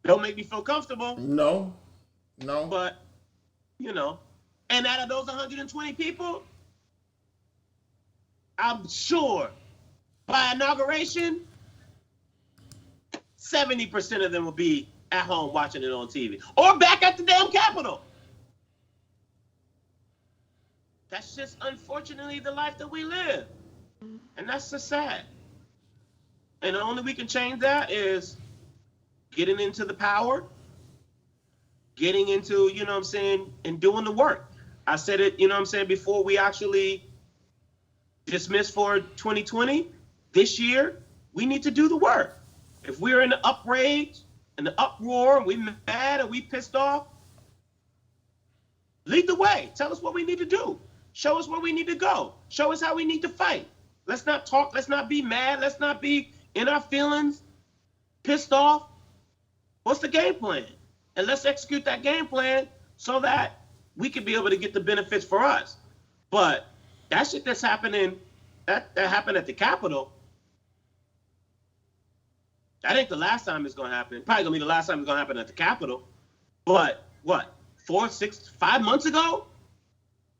Don't make me feel comfortable. No. But, and out of those 120 people, I'm sure by inauguration, 70% of them will be at home watching it on TV or back at the damn Capitol. That's just unfortunately the life that we live. And that's just sad. And the only we can change that is getting into the power, getting into, and doing the work. I said it, before we actually dismissed for 2020. This year, we need to do the work. If we're in the outrage and the uproar, and we mad and we pissed off, lead the way. Tell us what we need to do. Show us where we need to go. Show us how we need to fight. Let's not talk. Let's not be mad. Let's not be in our feelings, pissed off. What's the game plan? And let's execute that game plan so that we can be able to get the benefits for us. But that shit that's happening, that happened at the Capitol, that ain't the last time it's going to happen. Probably going to be the last time it's going to happen at the Capitol. But what, 5 months ago?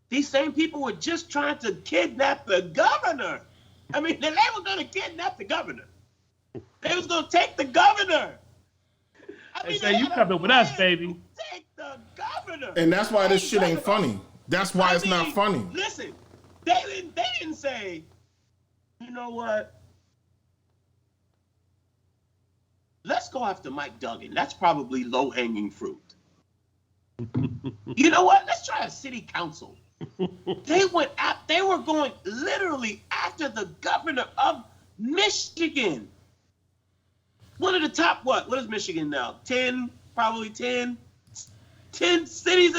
These same people were just trying to kidnap the governor. They were going to kidnap the governor. They was going to take the governor. They say you coming with us, baby. Take the governor. And that's why this shit ain't funny. That's why it's not funny. Listen, they didn't say, you know what? Let's go after Mike Duggan. That's probably low-hanging fruit. You know what? Let's try a city council. They were going literally after the governor of Michigan. One of the top, what is Michigan now? 10 cities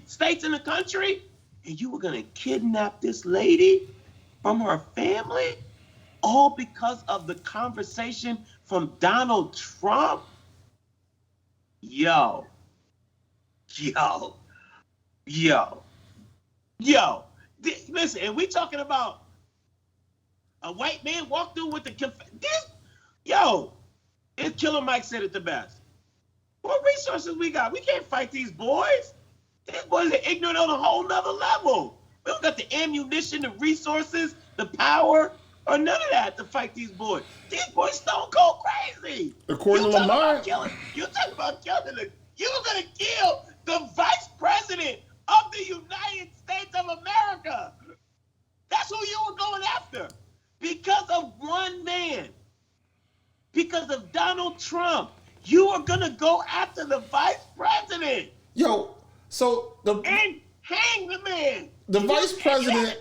states in the country? And you were going to kidnap this lady from her family? All because of the conversation from Donald Trump? Yo. Listen, and we talking about A white man walked through with the yo. It's Killer Mike said it the best. What resources we got? We can't fight these boys. These boys are ignorant on a whole nother level. We don't got the ammunition, the resources, the power, or none of that to fight these boys. These boys stone cold crazy. According to Lamar, You talk about killing. You're gonna kill the vice president of the United States of America. That's who you were going after. Because of one man. Because of Donald Trump. You are gonna go after the vice president. Yo, so and hang the man. The vice president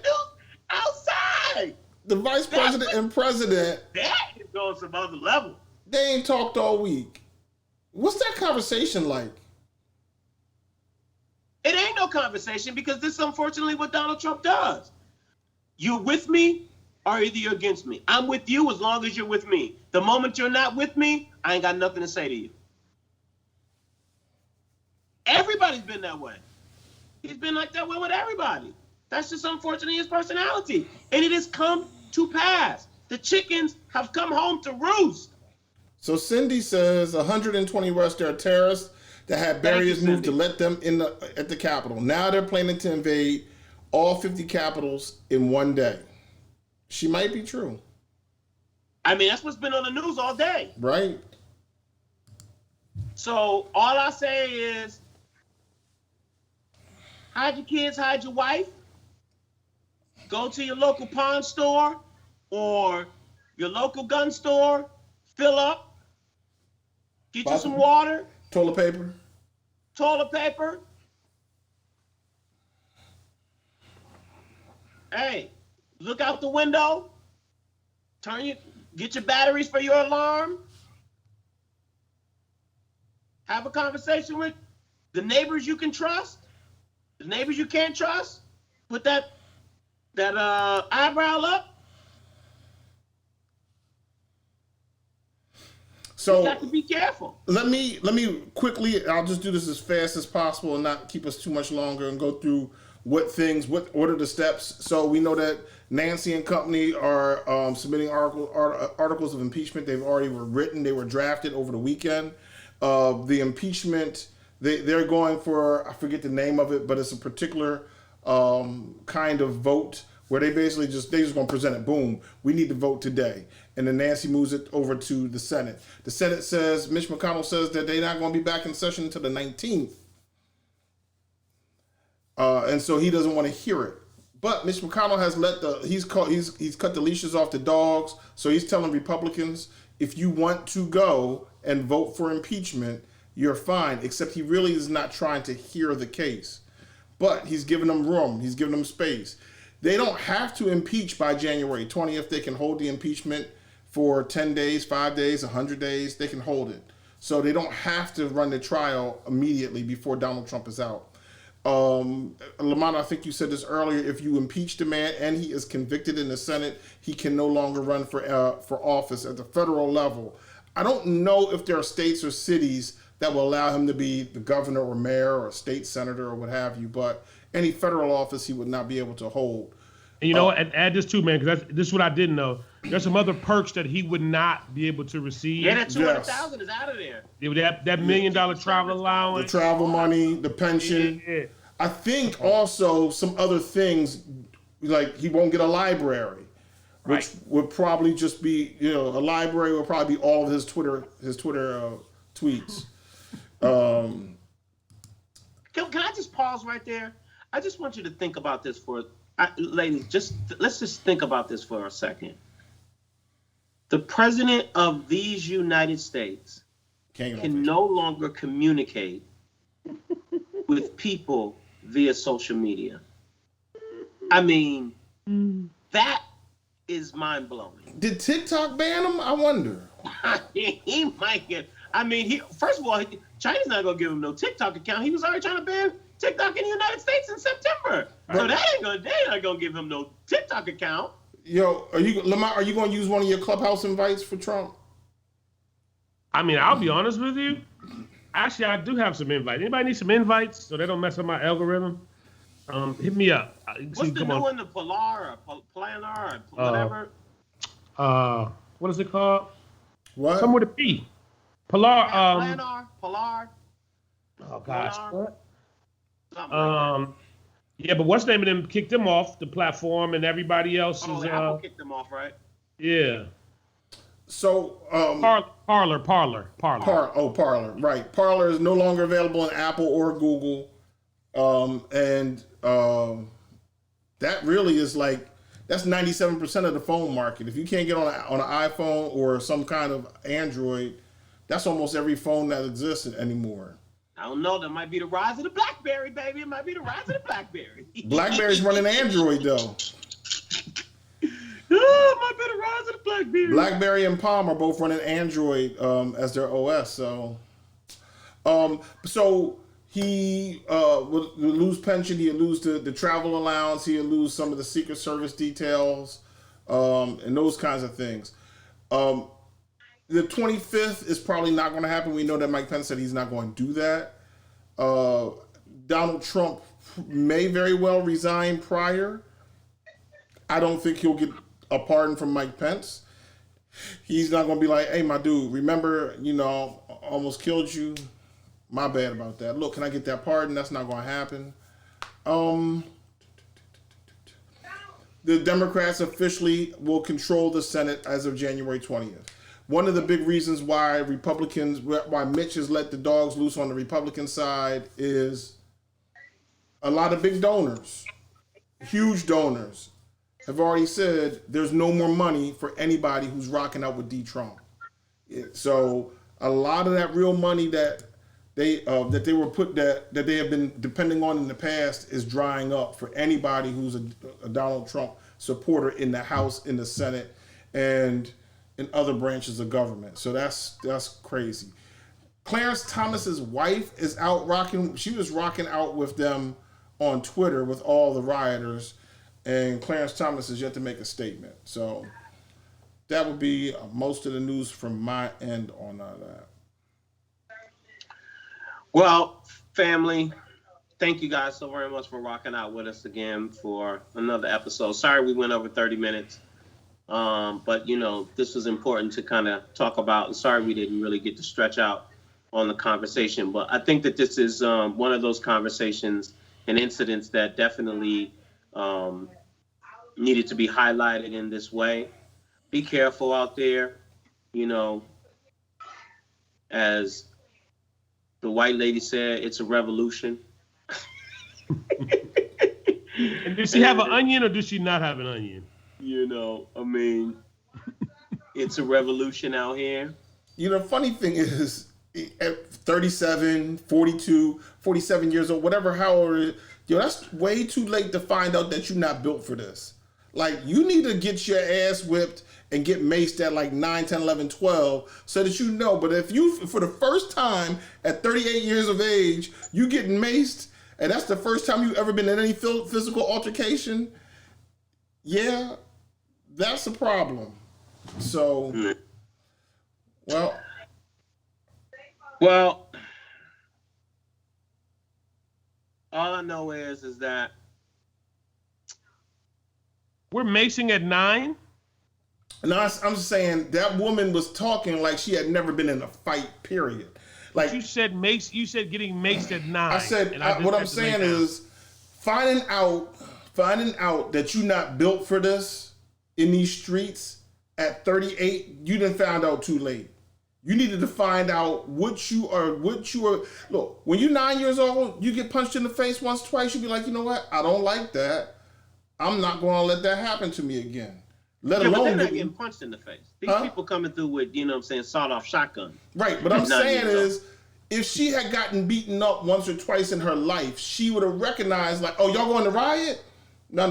outside. The vice president and president. That is going some other level. They ain't talked all week. What's that conversation like? It ain't no conversation because this is unfortunately what Donald Trump does. You're with me or either you're against me. I'm with you as long as you're with me. The moment you're not with me, I ain't got nothing to say to you. Everybody's been that way. He's been like that way with everybody. That's just unfortunately his personality. And it has come to pass. The chickens have come home to roost. So Cindy says 120 West, there are terrorists that had barriers moved to let them in at the Capitol. Now they're planning to invade all 50 capitals in one day. She might be true. I mean, that's what's been on the news all day. Right. So all I say is, hide your kids, hide your wife. Go to your local pawn store or your local gun store. Fill up. Get you some water. Toilet paper. Toilet paper. Hey, look out the window. Get your batteries for your alarm. Have a conversation with the neighbors you can trust. The neighbors you can't trust. Put that eyebrow up. So you got to be careful. Let me quickly, I'll just do this as fast as possible and not keep us too much longer and go through what are the steps. So we know that Nancy and company are submitting articles of impeachment. They've already were written. They were drafted over the weekend. The impeachment, they're going for, I forget the name of it, but it's a particular kind of vote where they basically just going to present it. Boom, we need to vote today. And then Nancy moves it over to the Senate. The Senate says, Mitch McConnell says that they're not going to be back in session until the 19th. And so he doesn't want to hear it. But Mitch McConnell has he's cut the leashes off the dogs. So he's telling Republicans, if you want to go and vote for impeachment, you're fine. Except he really is not trying to hear the case. But he's giving them room. He's giving them space. They don't have to impeach by January 20th. They can hold the impeachment for 10 days, 5 days, 100 days. They can hold it. So they don't have to run the trial immediately before Donald Trump is out. Lamont, I think you said this earlier. If you impeach the man and he is convicted in the Senate, he can no longer run for office at the federal level. I don't know if there are states or cities that will allow him to be the governor or mayor or state senator or what have you, but any federal office he would not be able to hold. And you know what? Add this too, man, because this is what I didn't know. There's some other perks that he would not be able to receive. Yeah, that $200,000 is out of there. That $1 million travel allowance, the travel money, the pension. Yeah. I think also some other things, like he won't get a library, which would probably just be, a library would probably be all of his Twitter tweets. Can I just pause right there? I just want you to think about this ladies, let's just think about this for a second. The president of these United States can no longer communicate with people via social media. I mean, that is mind-blowing. Did TikTok ban him? I wonder. He might get... first of all, China's not going to give him no TikTok account. He was already trying to ban TikTok in the United States in September. So they ain't going to give him no TikTok account. Yo, Lamar, are you going to use one of your Clubhouse invites for Trump? I'll be honest with you. Actually, I do have some invites. Anybody need some invites so they don't mess up my algorithm? Hit me up. What's the new one, the Polar or Planar or whatever? What is it called? What? Somewhere to P. Polar. Polar. Oh gosh. What? Something like that. Yeah, but what's the name of them kicked them off the platform, and everybody else is. Apple kicked them off, right? Yeah. So Parler. Parler, right? Parler is no longer available on Apple or Google, and that really is like that's 97% of the phone market. If you can't get on an iPhone or some kind of Android, that's almost every phone that exists anymore. I don't know. That might be the rise of the BlackBerry, baby. It might be the rise of the BlackBerry. BlackBerry's running Android though. Oh, might be the rise of the BlackBerry. BlackBerry and Palm are both running Android as their OS. So he would lose pension. He'll lose the travel allowance. He'll lose some of the Secret Service details and those kinds of things. The 25th is probably not going to happen. We know that Mike Pence said he's not going to do that. Donald Trump may very well resign prior. I don't think he'll get a pardon from Mike Pence. He's not going to be like, hey, my dude, remember, almost killed you. My bad about that. Look, can I get that pardon? That's not going to happen. The Democrats officially will control the Senate as of January 20th. One of the big reasons why Mitch has let the dogs loose on the Republican side is a lot of big donors, huge donors, have already said there's no more money for anybody who's rocking out with D. Trump. So a lot of that real money that they have been depending on in the past is drying up for anybody who's a Donald Trump supporter in the House, in the Senate, and in other branches of government. So that's crazy. Clarence Thomas's wife is out rocking. She was rocking out with them on Twitter with all the rioters, and Clarence Thomas is yet to make a statement. So that would be most of the news from my end on that. Well, family, thank you guys so very much for rocking out with us again for another episode. Sorry we went over 30 minutes. But this was important to kind of talk about, and sorry we didn't really get to stretch out on the conversation, but I think that this is one of those conversations and incidents that definitely needed to be highlighted in this way. Be careful out there, as the white lady said, it's a revolution. And does she have an onion or does she not have an onion? It's a revolution out here. Funny thing is, at 37, 42, 47 years old, whatever, however, that's way too late to find out that you're not built for this. Like, you need to get your ass whipped and get maced at like 9, 10, 11, 12 so that you know. But if you, for the first time at 38 years of age, you getting maced, and that's the first time you've ever been in any physical altercation, yeah, that's a problem. So, well, all I know is that we're macing at 9. No, I'm just saying that woman was talking like she had never been in a fight, period. Like, but you said mace. You said getting maced at 9. I said what I'm saying is finding out that you're not built for this in these streets at 38. You done found out too late. You needed to find out what you are. Look, when you're 9 years old, you get punched in the face once, twice. You be like, you know what? I don't like that. I'm not going to let that happen to me again. But they're not getting punched in the face. These people coming through with, sawed-off shotgun. Right, but I'm saying is, if she had gotten beaten up once or twice in her life, she would have recognized, like, oh, y'all going to riot? No.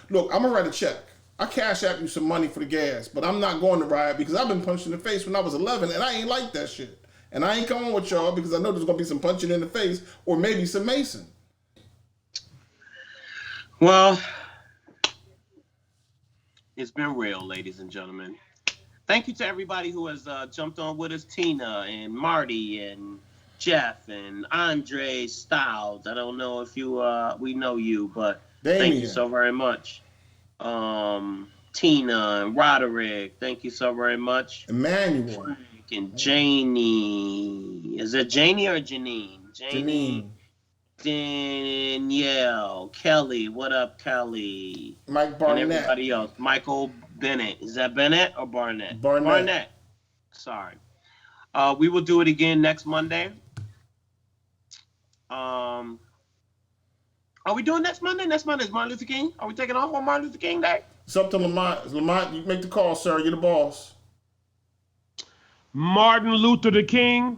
Look, I'm going to write a check. I cash out you some money for the gas, but I'm not going to riot because I've been punched in the face when I was 11, and I ain't like that shit. And I ain't coming with y'all because I know there's going to be some punching in the face or maybe some macing. Well, it's been real, ladies and gentlemen. Thank you to everybody who has jumped on with us. Tina and Marty and Jeff and Andre Styles. I don't know if we know you, but Damien. Thank you so very much. Tina and Roderick. Thank you so very much. Emmanuel. And Janie. Is it Janie or Janine? Janine. Danielle. Kelly. What up, Kelly? Mike Barnett. And everybody else. Michael Bennett. Is that Bennett or Barnett? Barnett. Sorry. We will do it again next Monday. Are we doing next Monday? Next Monday is Martin Luther King. Are we taking off on Martin Luther King Day? It's up to Lamont. Lamont, you make the call, sir. You're the boss. Martin Luther the King.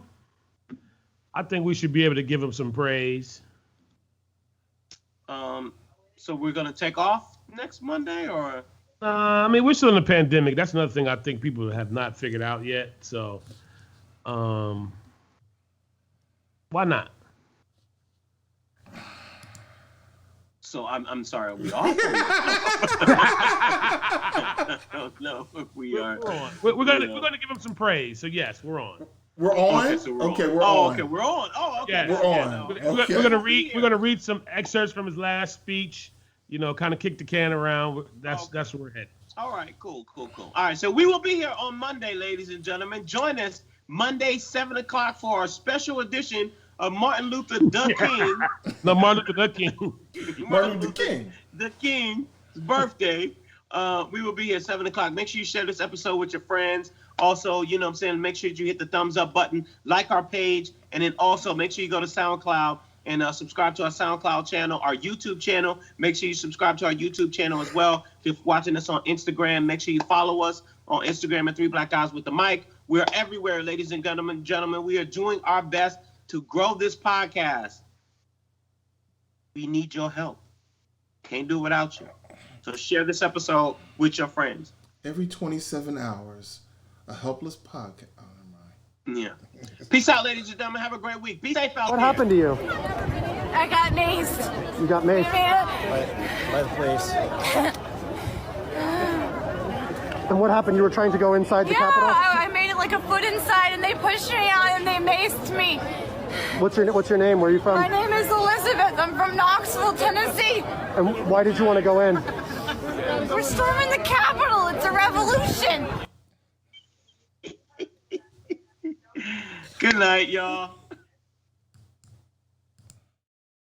I think we should be able to give him some praise. So we're gonna take off next Monday, or? I mean, we're still in the pandemic. That's another thing I think people have not figured out yet. So, why not? So I'm sorry, are we off? I don't know if we are. We're gonna give him some praise. So yes, we're on. We're on. Okay, so we're on. We're on. Okay, we're on. Oh, okay. Yes. We're on. We're gonna read some excerpts from his last speech. You know, kind of kick the can around. That's where we're headed. All right, cool. All right, so we will be here on Monday, ladies and gentlemen. Join us Monday, 7 o'clock for our special edition of Martin Luther the King. No, Martin Luther the King. Martin Luther King. The King's birthday. We will be here at 7 o'clock. Make sure you share this episode with your friends. Also, you know what I'm saying, make sure you hit the thumbs up button, like our page, and then also make sure you go to SoundCloud and subscribe to our SoundCloud channel, our YouTube channel. Make sure you subscribe to our YouTube channel as well. If you're watching us on Instagram, make sure you follow us on Instagram at 3 Black Guys with the Mic. We're everywhere, ladies and gentlemen. We are doing our best to grow this podcast. We need your help. Can't do it without you. So share this episode with your friends. Every 27 hours, a helpless podcast. Oh, never mind. Yeah. Peace out, ladies and gentlemen. Have a great week. Be safe out What there. happened to you? I got maced. You got maced. By the police. And what happened? You were trying to go inside the Capitol? I made it like a foot inside, and they pushed me out, and they maced me. What's your name? Where are you from? My name is Elizabeth. I'm from Knoxville, Tennessee. And why did you want to go in? We're storming the Capitol. It's a revolution. Good night, y'all.